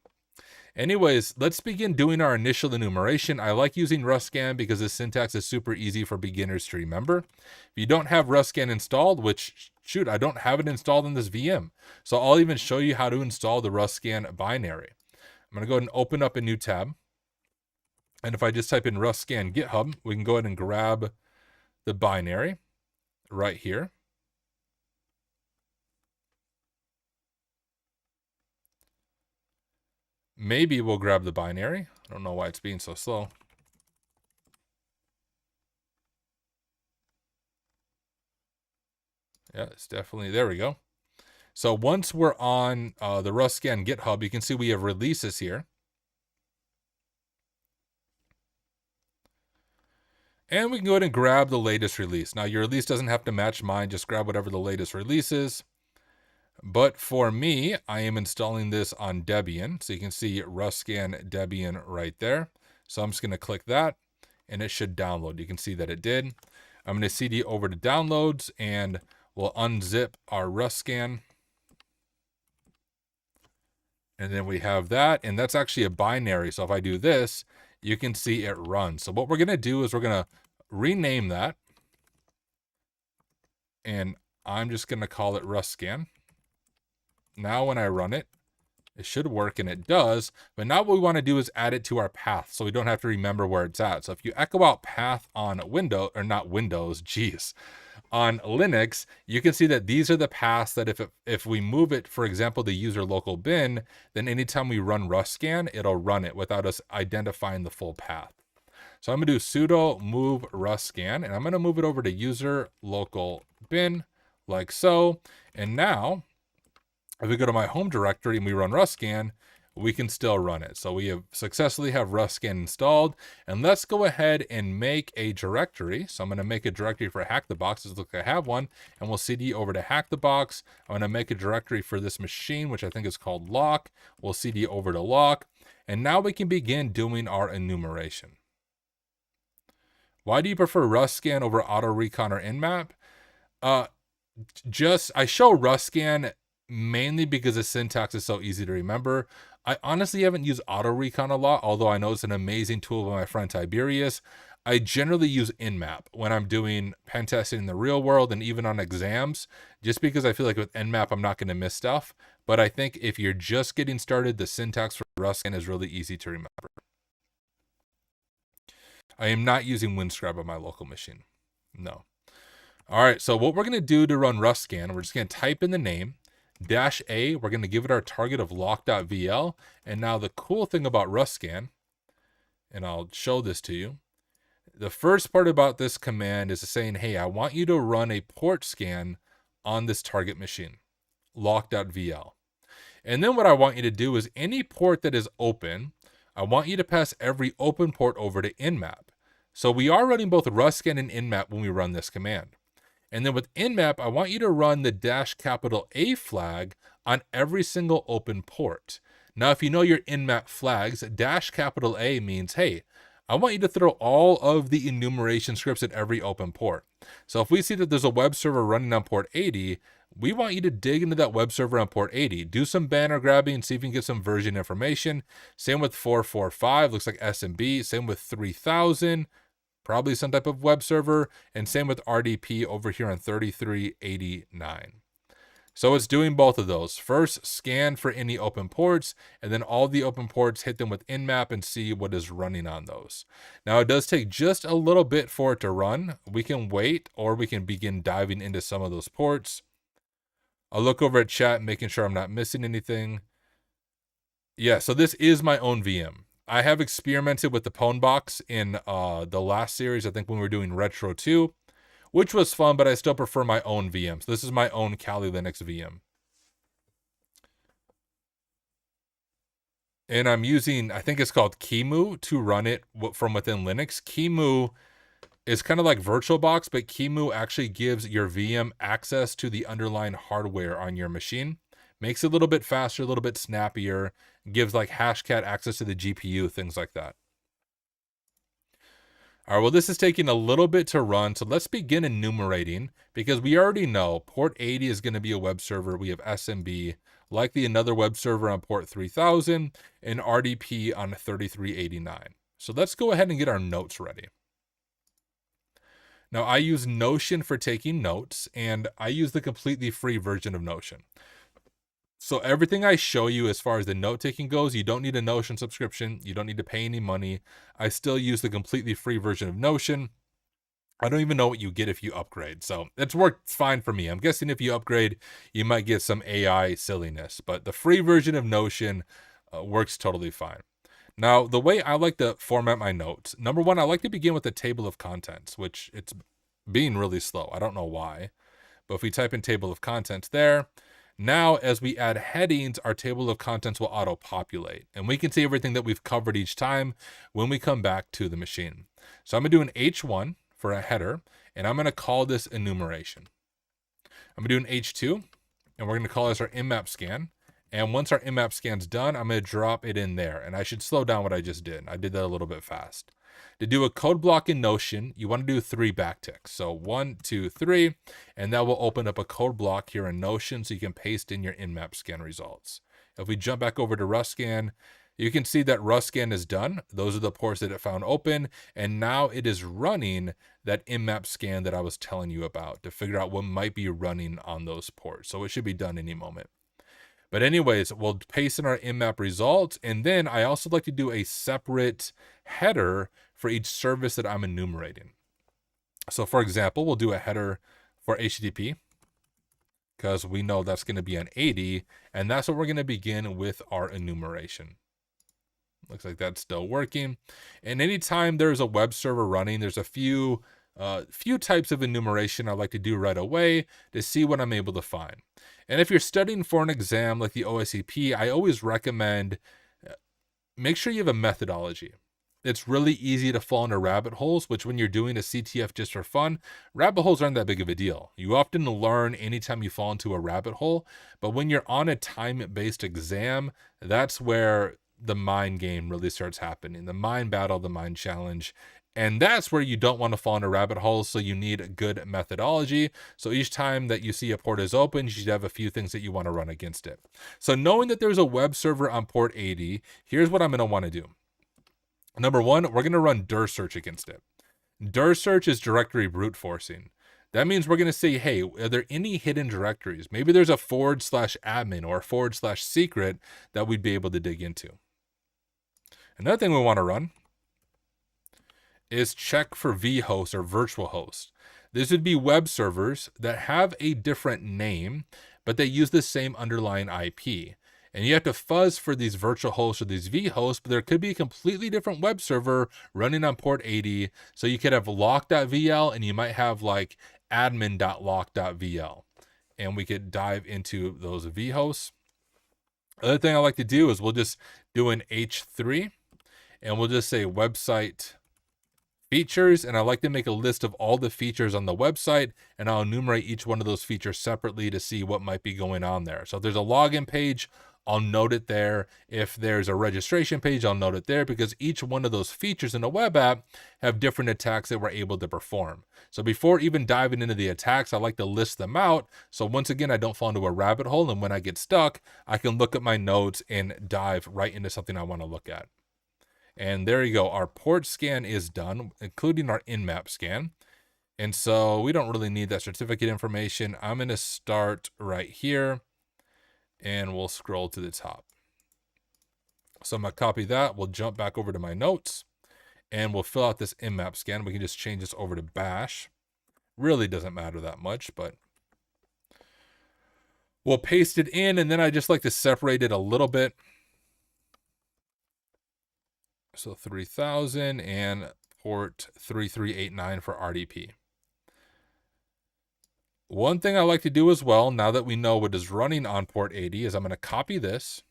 Anyways, let's begin doing our initial enumeration. I like using RustScan because the syntax is super easy for beginners to remember. If you don't have RustScan installed, which, shoot, I don't have it installed in this VM. So I'll even show you how to install the RustScan binary. I'm going to go ahead and open up a new tab. And if I just type in RustScan GitHub, we can go ahead and grab the binary right here. Maybe we'll grab the binary. I don't know why it's being so slow. Yeah, it's definitely, there we go. So once we're on the RustScan GitHub, you can see we have releases here. And we can go ahead and grab the latest release. Now, your release doesn't have to match mine. Just grab whatever the latest release is. But for me, I am installing this on Debian. So you can see RustScan Debian right there. So I'm just going to click that and it should download. You can see that it did. I'm going to CD over to downloads and we'll unzip our RustScan. And then we have that, and that's actually a binary. So if I do this, you can see it runs. So what we're going to do is we're going to rename that. And I'm just going to call it RustScan. Now when I run it, it should work, and it does. But now what we want to do is add it to our path so we don't have to remember where it's at. So if you echo out path on Windows, or not Windows, geez, on Linux, you can see that these are the paths that if we move it, for example, the user local bin, then anytime we run RustScan, it'll run it without us identifying the full path. So I'm going to do sudo move RustScan, and I'm going to move it over to user local bin like so. And now, if we go to my home directory and we run RustScan, we can still run it. So we have successfully have RustScan installed. And let's go ahead and make a directory. So I'm going to make a directory for Hack the Box. Looks like I have one. And we'll CD over to Hack the Box. I'm going to make a directory for this machine, which I think is called lock. We'll CD over to lock. And now we can begin doing our enumeration. Why do you prefer RustScan over Auto Recon or Nmap? I show RustScan mainly because the syntax is so easy to remember. I honestly haven't used Auto Recon a lot, although I know it's an amazing tool by my friend Tiberius. I generally use Nmap when I'm doing pen testing in the real world and even on exams, just because I feel like with Nmap, I'm not going to miss stuff. But I think if you're just getting started, the syntax for Ruskin is really easy to remember. I am not using WinScribe on my local machine. No. All right, so what we're going to do to run Ruscan, we're just going to type in the name, -A, we're going to give it our target of lock.vl. And now the cool thing about Ruscan, and I'll show this to you, the first part about this command is saying, hey, I want you to run a port scan on this target machine, lock.vl. And then what I want you to do is any port that is open, I want you to pass every open port over to Nmap. So we are running both Ruscan and Nmap when we run this command. And then with Nmap, I want you to run the -A flag on every single open port. Now, if you know your Nmap flags, -A means, hey, I want you to throw all of the enumeration scripts at every open port. So if we see that there's a web server running on port 80, we want you to dig into that web server on port 80. Do some banner grabbing, see if you can get some version information. Same with 445, looks like SMB. Same with 3000, probably some type of web server. And same with RDP over here on 3389. So it's doing both of those. First, scan for any open ports, and then all the open ports, hit them with Nmap and see what is running on those. Now, it does take just a little bit for it to run. We can wait, or we can begin diving into some of those ports. I'll look over at chat, making sure I'm not missing anything. Yeah, so this is my own VM. I have experimented with the Pwnbox in the last series, I think when we were doing Retro 2. Which was fun, but I still prefer my own VM. So this is my own Kali Linux VM. And I'm using, I think it's called QEMU to run it from within Linux. QEMU is kind of like VirtualBox, but QEMU actually gives your VM access to the underlying hardware on your machine. Makes it a little bit faster, a little bit snappier. Gives like Hashcat access to the GPU, things like that. All right, well, this is taking a little bit to run, so let's begin enumerating, because we already know port 80 is going to be a web server. We have SMB, likely another web server on port 3000, and RDP on 3389. So let's go ahead and get our notes ready. Now, I use Notion for taking notes, and I use the completely free version of Notion. So everything I show you as far as the note-taking goes, you don't need a Notion subscription. You don't need to pay any money. I still use the completely free version of Notion. I don't even know what you get if you upgrade. So it's worked fine for me. I'm guessing if you upgrade, you might get some AI silliness. But the free version of Notion works totally fine. Now, the way I like to format my notes, number one, I like to begin with a table of contents, which it's being really slow. I don't know why. But if we type in table of contents there, now, as we add headings, our table of contents will auto-populate. And we can see everything that we've covered each time when we come back to the machine. So I'm going to do an H1 for a header, and I'm going to call this enumeration. I'm going to do an H2, and we're going to call this our Nmap scan. And once our Nmap scan's done, I'm going to drop it in there. And I should slow down what I just did. I did that a little bit fast. To do a code block in Notion, you want to do 3 backticks. So 1, 2, 3, and that will open up a code block here in Notion so you can paste in your Nmap scan results. If we jump back over to Ruscan, you can see that Ruscan is done. Those are the ports that it found open, and now it is running that Nmap scan that I was telling you about to figure out what might be running on those ports. So it should be done any moment. But anyways, we'll paste in our Nmap results, and then I also like to do a separate header for each service that I'm enumerating. So for example, we'll do a header for HTTP, because we know that's going to be on 80, and that's what we're going to begin with our enumeration. Looks like that's still working. And anytime there's a web server running, there's a few types of enumeration I like to do right away to see what I'm able to find. And if you're studying for an exam like the OSCP, I always recommend make sure you have a methodology. It's really easy to fall into rabbit holes, which when you're doing a CTF just for fun, rabbit holes aren't that big of a deal. You often learn anytime you fall into a rabbit hole, but when you're on a time-based exam, that's where the mind game really starts happening. The mind battle, the mind challenge. And that's where you don't want to fall into rabbit holes, so you need a good methodology. So each time that you see a port is open, you should have a few things that you want to run against it. So knowing that there's a web server on port 80, here's what I'm going to want to do. Number one, we're going to run dir search against it. Dir search is directory brute forcing. That means we're going to say, hey, are there any hidden directories? Maybe there's a /admin or a /secret that we'd be able to dig into. Another thing we want to run is check for vhost or virtual host. This would be web servers that have a different name, but they use the same underlying IP. And you have to fuzz for these virtual hosts or these vhosts, but there could be a completely different web server running on port 80. So you could have lock.vl and you might have like admin.lock.vl. And we could dive into those vhosts. Other thing I like to do is we'll just do an H3 and we'll just say website features, and I like to make a list of all the features on the website, and I'll enumerate each one of those features separately to see what might be going on there. So if there's a login page, I'll note it there. If there's a registration page, I'll note it there, because each one of those features in a web app have different attacks that we're able to perform. So before even diving into the attacks, I like to list them out. So once again, I don't fall into a rabbit hole, and when I get stuck, I can look at my notes and dive right into something I want to look at. And there you go. Our port scan is done, including our in-map scan. And so we don't really need that certificate information. I'm going to start right here and we'll scroll to the top. So I'm going to copy that. We'll jump back over to my notes and we'll fill out this in-map scan. We can just change this over to bash. Really doesn't matter that much, but we'll paste it in, and then I just like to separate it a little bit. So 3000 and port 3389 for RDP. One thing I like to do as well, now that we know what is running on port 80, is I'm going to copy this,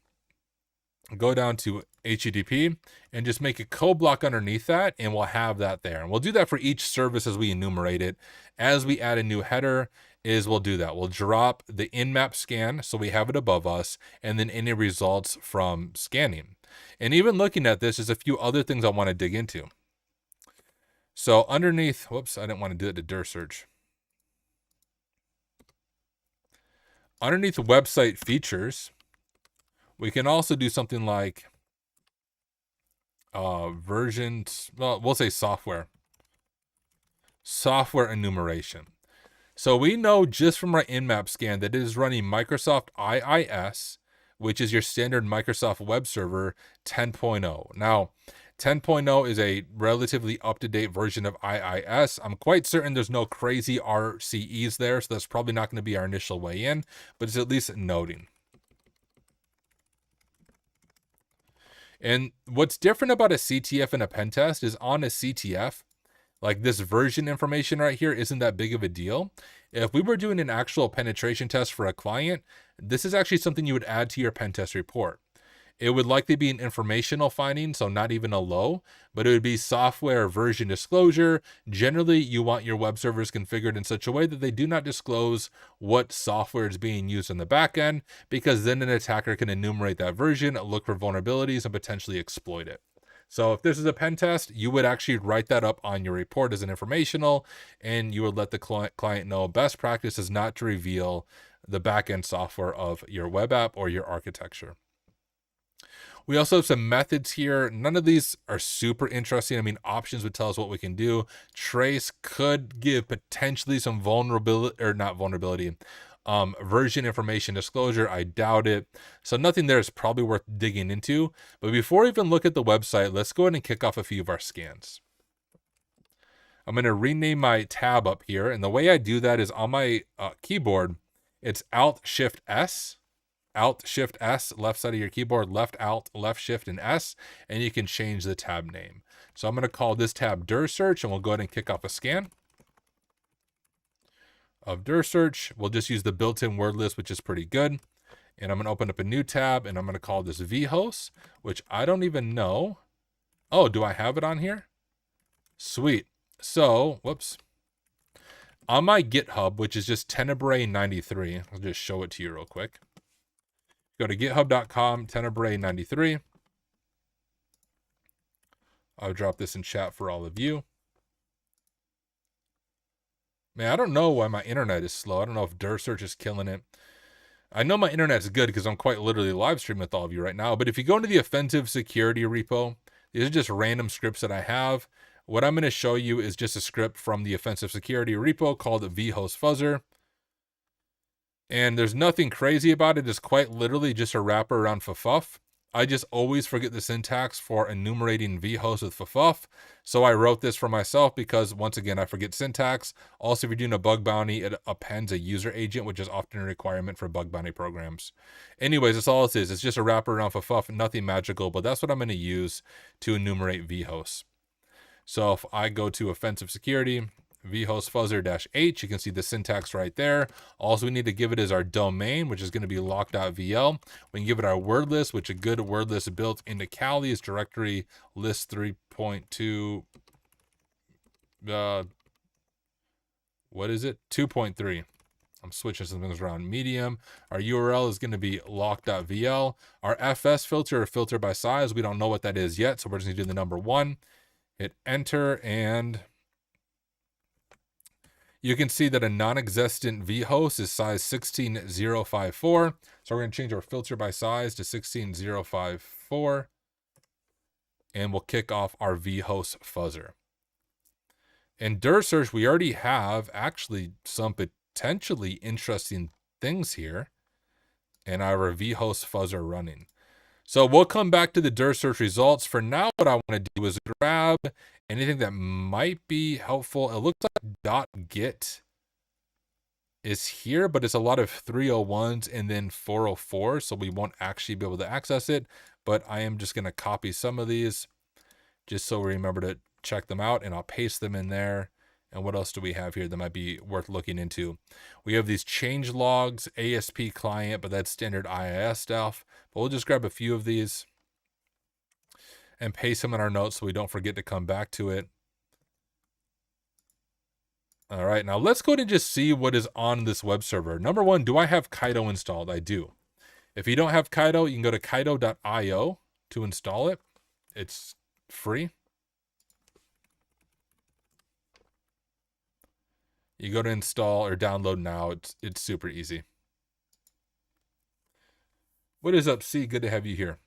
go down to HTTP, and just make a code block underneath that, and we'll have that there. And we'll do that for each service as we enumerate it. As we add a new header, we'll do that. We'll drop the in-map scan, so we have it above us, and then any results from scanning. And even looking at this, there's a few other things I want to dig into. So underneath, whoops, I didn't want to do it to dir search. Underneath website features, we can also do something like versions, well, we'll say software enumeration. So we know just from our in-map scan that it is running Microsoft IIS, which is your standard Microsoft web server 10.0. Now, 10.0 is a relatively up-to-date version of IIS. I'm quite certain there's no crazy RCEs there, so that's probably not going to be our initial way in, but it's at least noting. And what's different about a CTF and a pen test is on a CTF, like this version information right here isn't that big of a deal. If we were doing an actual penetration test for a client, this is actually something you would add to your pen test report. It would likely be an informational finding, so not even a low, but it would be software version disclosure. Generally, you want your web servers configured in such a way that they do not disclose what software is being used in the back end, because then an attacker can enumerate that version, look for vulnerabilities, and potentially exploit it. So if this is a pen test, you would actually write that up on your report as an informational, and you would let the client know best practice is not to reveal the back-end software of your web app or your architecture. We also have some methods here. None of these are super interesting. I mean, options would tell us what we can do. Trace could give potentially some vulnerability, or not vulnerability, version information disclosure. I doubt it. So nothing there is probably worth digging into. But before we even look at the website, let's go ahead and kick off a few of our scans. I'm going to rename my tab up here. And the way I do that is on my keyboard, it's Alt-Shift-S. Alt-Shift-S, left side of your keyboard, left Alt, left Shift, and S, and you can change the tab name. So I'm going to call this tab dir search, and we'll go ahead and kick off a scan of dir search. We'll just use the built-in word list, which is pretty good. And I'm going to open up a new tab, and I'm going to call this vhost, which I don't even know. Oh, do I have it on here? Sweet. So, whoops. On my GitHub, which is just Tenebrae93, I'll just show it to you real quick. Go to github.com, Tenebrae93. I'll drop this in chat for all of you. Man, I don't know why my internet is slow. I don't know if dir search is killing it. I know my internet's good because I'm quite literally live streaming with all of you right now. But if you go into the offensive security repo, these are just random scripts that I have. what I'm going to show you is just a script from the offensive security repo called vhostfuzzer. And there's nothing crazy about it. It's quite literally just a wrapper around ffuff. I just always forget the syntax for enumerating vhost with ffuff. So I wrote this for myself because, once again, I forget syntax. Also, if you're doing a bug bounty, it appends a user agent, which is often a requirement for bug bounty programs. Anyways, that's all it is. It's just a wrapper around ffuff, nothing magical, but that's what I'm going to use to enumerate vhosts. So if I go to offensive security, vhostfuzzer-h, you can see the syntax right there. Also, we need to give it as our domain, which is going to be lock.vl. We can give it our word list, which a good word list built into Kali is directory list 3.2. What is it? 2.3. I'm switching some things around. Medium. Our URL is going to be lock.vl. Our FS filter, or filter by size, we don't know what that is yet, so we're just going to do the number 1. Hit enter, and you can see that a non-existent vhost is size 16054. So we're going to change our filter by size to 16054. And we'll kick off our vhost fuzzer. In dir search, we already have actually some potentially interesting things here. And our vhost fuzzer running. So we'll come back to the dir search results. For now, what I want to do is grab anything that might be helpful. It looks like .git is here, but it's a lot of 301s and then 404, so we won't actually be able to access it. But I am just going to copy some of these just so we remember to check them out, and I'll paste them in there. And what else do we have here that might be worth looking into? We have these change logs, ASP client, but that's standard IIS stuff. But we'll just grab a few of these and paste them in our notes so we don't forget to come back to it. All right, now let's go ahead and just see what is on this web server. Number 1, do I have Kaido installed? I do. If you don't have Kaido, you can go to kaido.io to install it. It's free. You go to install or download now. It's super easy. What is up, C? Good to have you here.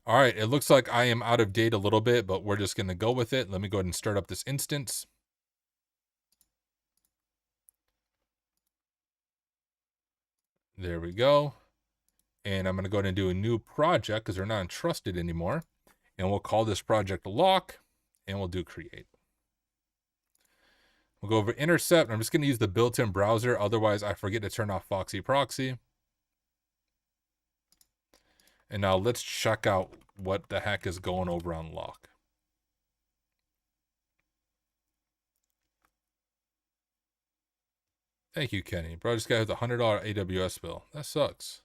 All right, it looks like I am out of date a little bit, but we're just going to go with it. Let me go ahead and start up this instance. There we go. And I'm going to go ahead and do a new project because they're not entrusted anymore. And we'll call this project lock, and we'll do create. We'll go over intercept. I'm just going to use the built-in browser. Otherwise, I forget to turn off Foxy Proxy. And now let's check out what the heck is going over on lock. Thank you, Kenny. Bro, this guy has a $100 AWS bill. That sucks.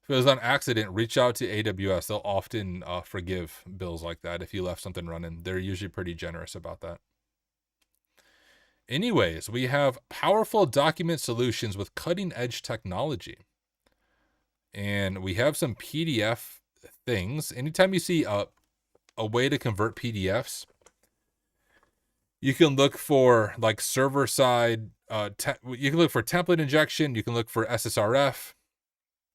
If it was on accident, reach out to AWS. They'll often forgive bills like that if you left something running. They're usually pretty generous about that. Anyways, we have powerful document solutions with cutting-edge technology. And we have some PDF things. Anytime you see a way to convert PDFs, you can look for like server-side. You can look for template injection. You can look for SSRF,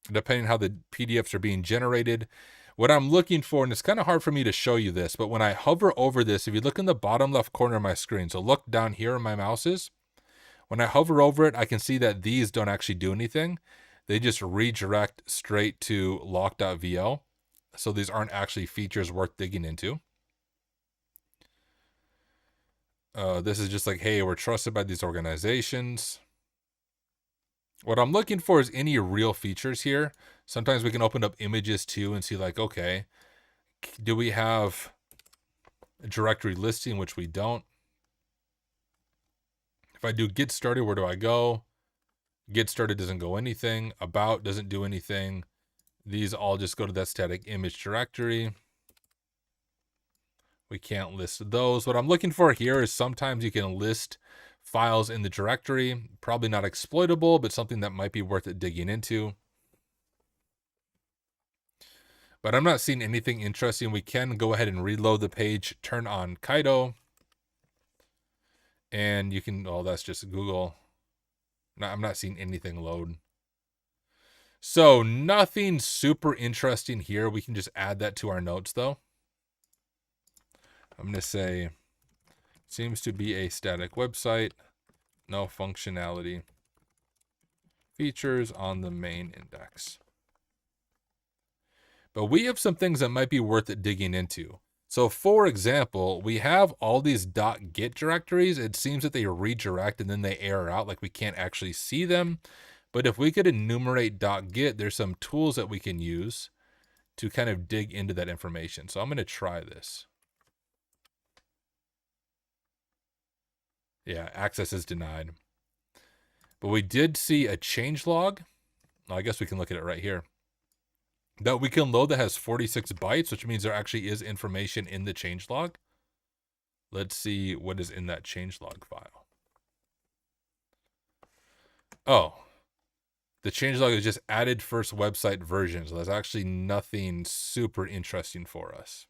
depending on how the PDFs are being generated. What I'm looking for, and it's kind of hard for me to show you this, but when I hover over this, if you look in the bottom left corner of my screen, so look down here where my mouse is. When I hover over it, I can see that these don't actually do anything. They just redirect straight to lock.vl. So these aren't actually features worth digging into. This is just like, hey, we're trusted by these organizations. What I'm looking for is any real features here. Sometimes we can open up images too and see like, okay, do we have a directory listing, which we don't. If I do get started, where do I go? Get started doesn't go anything. About doesn't do anything. These all just go to that static image directory. We can't list those. What I'm looking for here is sometimes you can list files in the directory. Probably not exploitable, but something that might be worth it digging into. But I'm not seeing anything interesting. We can go ahead and reload the page, turn on Kaido. And you can, oh, that's just Google. No, I'm not seeing anything load. So nothing super interesting here. We can just add that to our notes though. I'm going to say, seems to be a static website. No functionality. Features on the main index. But we have some things that might be worth digging into. So for example, we have all these .git directories. It seems that they redirect and then they error out, like we can't actually see them. But if we could enumerate .git, there's some tools that we can use to kind of dig into that information. So I'm going to try this. Yeah, access is denied. But we did see a changelog. Well, I guess we can look at it right here. That we can load that has 46 bytes, which means there actually is information in the changelog. Let's see what is in that changelog file. Oh, the changelog is just added first website version, so there's actually nothing super interesting for us.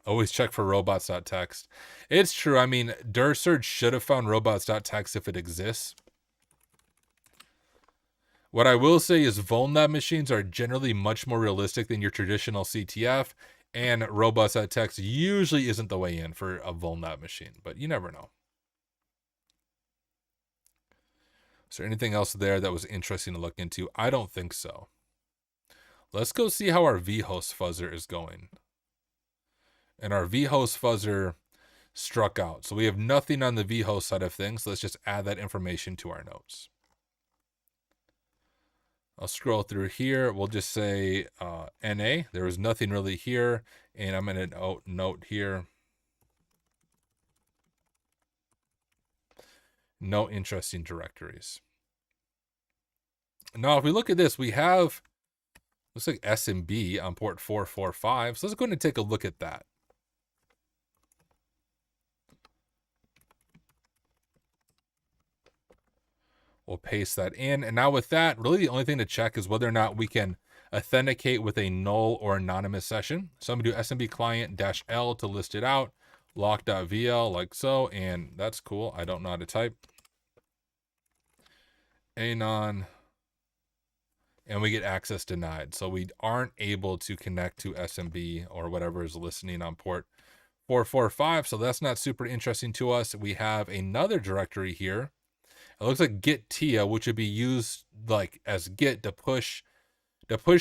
Always check for robots.txt. It's true. I mean, dir search should have found robots.txt if it exists. What I will say is vulnerable machines are generally much more realistic than your traditional CTF, and robots.txt usually isn't the way in for a vulnerable machine, but you never know. Is there anything else there that was interesting to look into? I don't think so. Let's go see how our vhost fuzzer is going. And our vhost fuzzer struck out. So we have nothing on the vhost side of things. Let's just add that information to our notes. I'll scroll through here. We'll just say NA. There was nothing really here. And I'm going to note here. No interesting directories. Now, if we look at this, we have, looks like SMB on port 445. So let's go ahead and take a look at that. We'll paste that in. And now with that, really the only thing to check is whether or not we can authenticate with a null or anonymous session. So I'm going to do SMB client -L to list it out. Lock.vl like so. And that's cool. I don't know how to type. Anon. And we get access denied. So we aren't able to connect to SMB or whatever is listening on port 445. So that's not super interesting to us. We have another directory here. It looks like git tia, which would be used like as git to push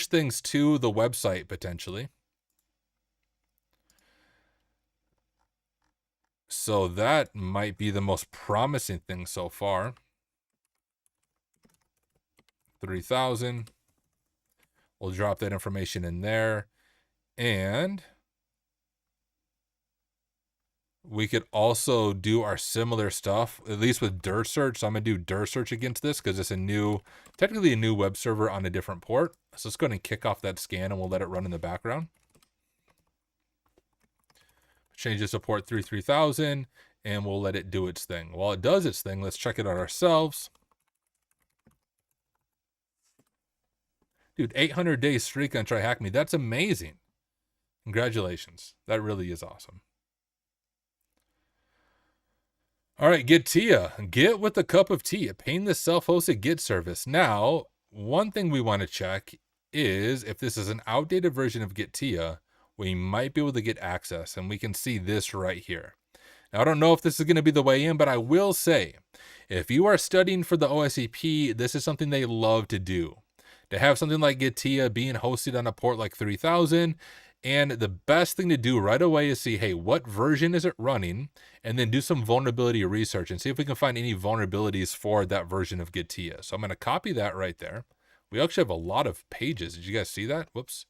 things to the website potentially. So that might be the most promising thing so far. 3,000. We'll drop that information in there. And we could also do our similar stuff, at least with dir search. So I'm going to do dir search against this because it's technically a new web server on a different port. So let's go ahead and kick off that scan and we'll let it run in the background. Change this to port 3000 and we'll let it do its thing. While it does its thing, let's check it out ourselves. Dude, 800-day streak on Try Hack Me. That's amazing. Congratulations. That really is awesome. All right, Git tia. Git with a cup of tea. Paying the self-hosted Git service. Now, one thing we want to check is if this is an outdated version of Git tia, we might be able to get access, and we can see this right here. Now, I don't know if this is going to be the way in, but I will say, if you are studying for the OSCP, this is something they love to do. To have something like Git tia being hosted on a port like 3000, and the best thing to do right away is see, hey, what version is it running? And then do some vulnerability research and see if we can find any vulnerabilities for that version of Git tia. So I'm going to copy that right there. We actually have a lot of pages. Did you guys see that? Whoops.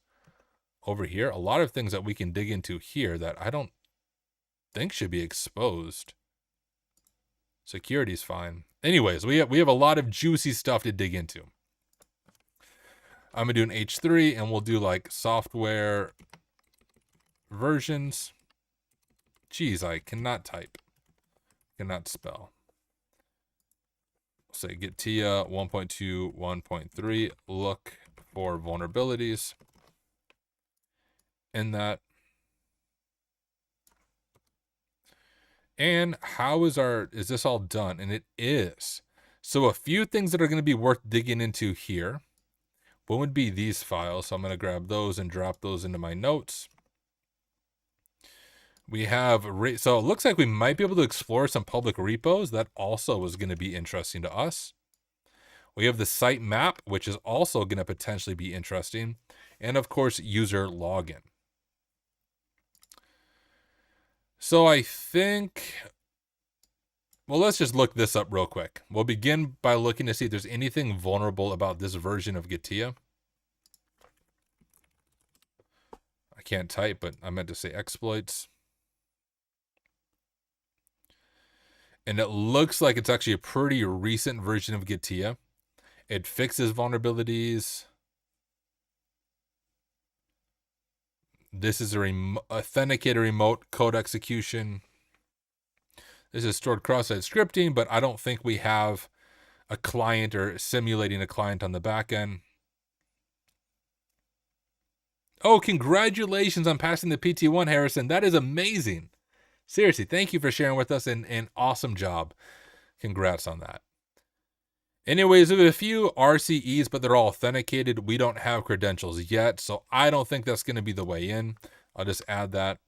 Over here, a lot of things that we can dig into here that I don't think should be exposed. Security's fine. Anyways, we have a lot of juicy stuff to dig into. I'm going to do an H3 and we'll do like software versions. Geez, I cannot type. Cannot spell. We'll say Git tia 1.2, 1.3. Look for vulnerabilities in that. And how is this all done? And it is. So a few things that are going to be worth digging into here. What would be these files? So I'm going to grab those and drop those into my notes. We have, so it looks like we might be able to explore some public repos. That also is going to be interesting to us. We have the site map, which is also going to potentially be interesting. And of course, user login. So I think, well, let's just look this up real quick. We'll begin by looking to see if there's anything vulnerable about this version of Gatia. I can't type, but I meant to say exploits. And it looks like it's actually a pretty recent version of Gatia. It fixes vulnerabilities. This is a authenticated remote code execution. This is stored cross-site scripting, but I don't think we have a client or simulating a client on the back end. Oh, congratulations on passing the PT1, Harrison. That is amazing. Seriously, thank you for sharing with us, and awesome job. Congrats on that. Anyways, we have a few RCEs, but they're all authenticated. We don't have credentials yet, so I don't think that's going to be the way in. I'll just add that.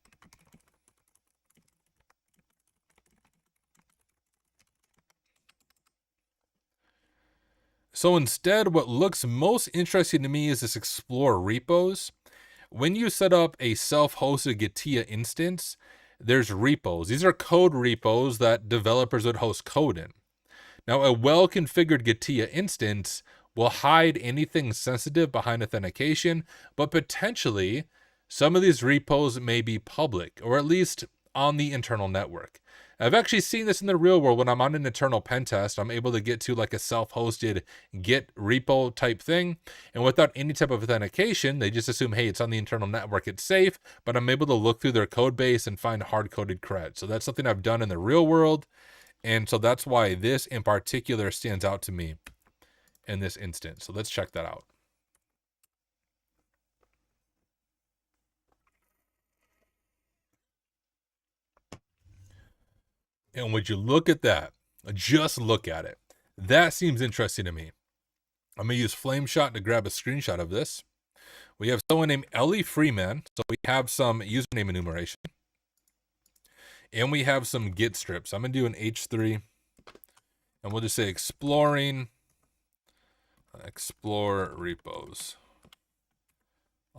So instead, what looks most interesting to me is this explore repos. When you set up a self-hosted Gatia instance, there's repos. These are code repos that developers would host code in. Now, a well-configured Gatia instance will hide anything sensitive behind authentication, but potentially some of these repos may be public, or at least on the internal network. I've actually seen this in the real world. When I'm on an internal pen test, I'm able to get to like a self-hosted Git repo type thing, and without any type of authentication, they just assume, hey, it's on the internal network, it's safe, but I'm able to look through their code base and find hard-coded cred. So that's something I've done in the real world, and so that's why this in particular stands out to me in this instance. So let's check that out. And would you look at that? Just look at it. That seems interesting to me. I'm going to use Flameshot to grab a screenshot of this. We have someone named Ellie Freeman. So we have some username enumeration. And we have some Git strips. I'm going to do an H3. And we'll just say exploring. Explore repos.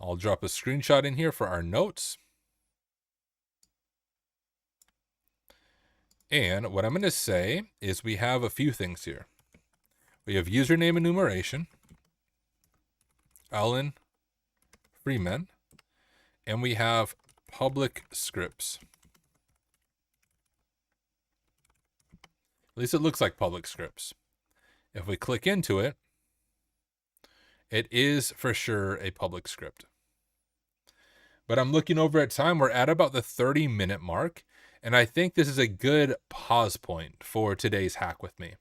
I'll drop a screenshot in here for our notes. And what I'm going to say is we have a few things here. We have username enumeration, Alan Freeman, and we have public scripts. At least it looks like public scripts. If we click into it, it is for sure a public script. But I'm looking over at time. We're at about the 30-minute mark. And I think this is a good pause point for today's Hack With Me.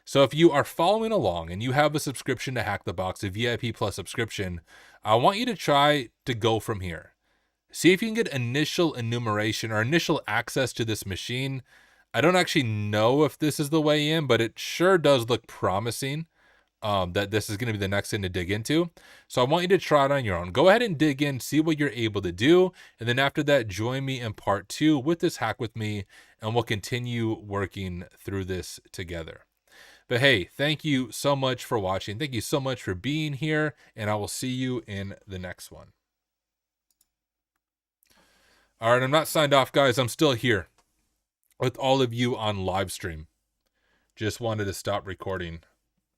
So if you are following along and you have a subscription to Hack the Box, a VIP Plus subscription, I want you to try to go from here. See if you can get initial enumeration or initial access to this machine. I don't actually know if this is the way in, but it sure does look promising. That this is going to be the next thing to dig into. So I want you to try it on your own. Go ahead and dig in, see what you're able to do. And then after that, join me in part 2 with this Hack With Me, and we'll continue working through this together. But hey, thank you so much for watching. Thank you so much for being here, and I will see you in the next one. All right, I'm not signed off, guys. I'm still here with all of you on live stream. Just wanted to stop recording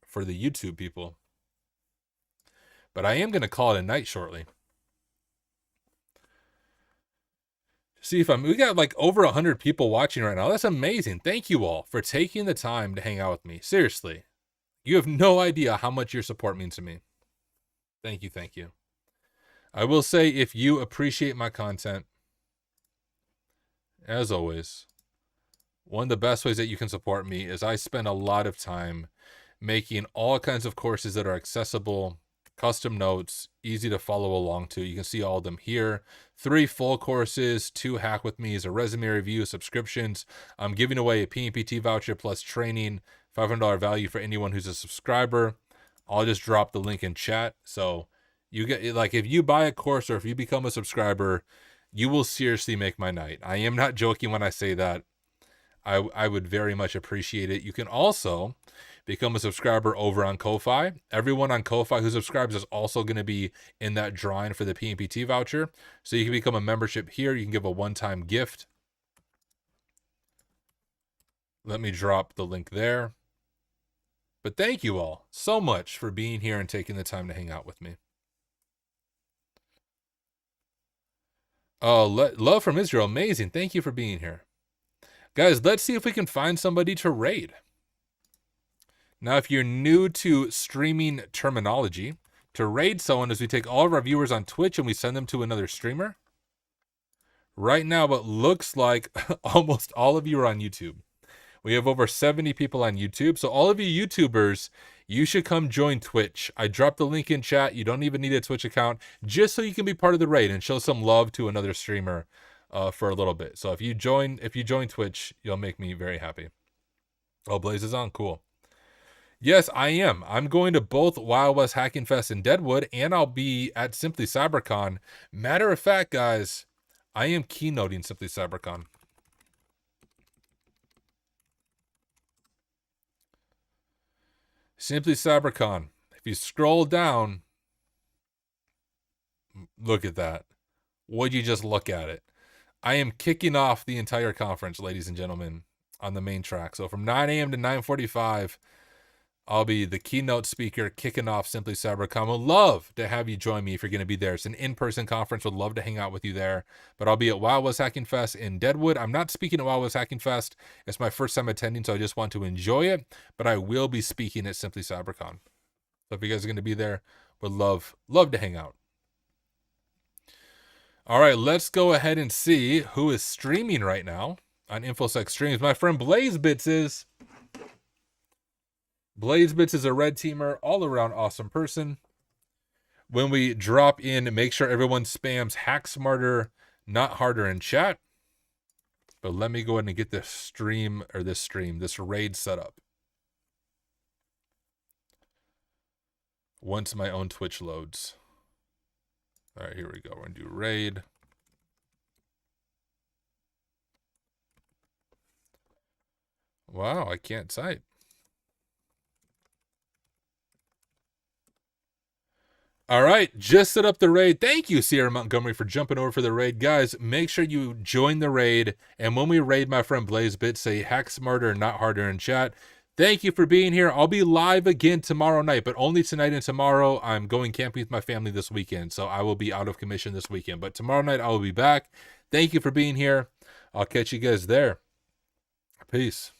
for the YouTube people. But I am going to call it a night shortly. See if we got like over 100 people watching right now. That's amazing. Thank you all for taking the time to hang out with me. Seriously. You have no idea how much your support means to me. Thank you. Thank you. I will say, if you appreciate my content, as always, one of the best ways that you can support me is I spend a lot of time making all kinds of courses that are accessible, custom notes, easy to follow along to. You can see all of them here. 3 full courses, 2 Hack With Me's, a resume review, subscriptions. I'm giving away a PMPT voucher plus training, $500 value for anyone who's a subscriber. I'll just drop the link in chat. So you get, like, if you buy a course or if you become a subscriber, you will seriously make my night. I am not joking when I say that. I would very much appreciate it. You can also become a subscriber over on Ko-Fi. Everyone on Ko-Fi who subscribes is also going to be in that drawing for the PMPT voucher. So you can become a membership here. You can give a one-time gift. Let me drop the link there. But thank you all so much for being here and taking the time to hang out with me. Oh, love from Israel. Amazing. Thank you for being here. Guys, let's see if we can find somebody to raid. Now, if you're new to streaming terminology, to raid someone is we take all of our viewers on Twitch and we send them to another streamer. Right now, it looks like almost all of you are on YouTube. We have over 70 people on YouTube. So all of you YouTubers, you should come join Twitch. I dropped the link in chat. You don't even need a Twitch account just so you can be part of the raid and show some love to another streamer for a little bit. So if you join Twitch, you'll make me very happy. Oh, Blaze is on. Cool. Yes, I am. I'm going to both Wild West Hacking Fest in Deadwood, and I'll be at Simply CyberCon. Matter of fact, guys, I am keynoting Simply CyberCon. Simply CyberCon. If you scroll down, look at that. Would you just look at it? I am kicking off the entire conference, ladies and gentlemen, on the main track. So from 9 a.m. to 9:45, I'll be the keynote speaker kicking off Simply CyberCon. Would love to have you join me if you're going to be there. It's an in-person conference. Would love to hang out with you there. But I'll be at Wild West Hacking Fest in Deadwood. I'm not speaking at Wild West Hacking Fest. It's my first time attending, so I just want to enjoy it. But I will be speaking at Simply CyberCon. So if you guys are going to be there, would love to hang out. All right, let's go ahead and see who is streaming right now on InfoSec Streams. My friend BlazeBits is. BlazeBits is a red teamer, all around awesome person. When we drop in, make sure everyone spams hack smarter, not harder in chat. But let me go ahead and get this raid set up. Once my own Twitch loads. All right, here we go. We're going to do raid. Wow, I can't type. All right, just set up the raid. Thank you, Sierra Montgomery, for jumping over for the raid. Guys, make sure you join the raid. And when we raid my friend BlazeBits, say hack smarter, not harder in chat. Thank you for being here. I'll be live again tomorrow night, but only tonight and tomorrow. I'm going camping with my family this weekend, so I will be out of commission this weekend. But tomorrow night, I will be back. Thank you for being here. I'll catch you guys there. Peace.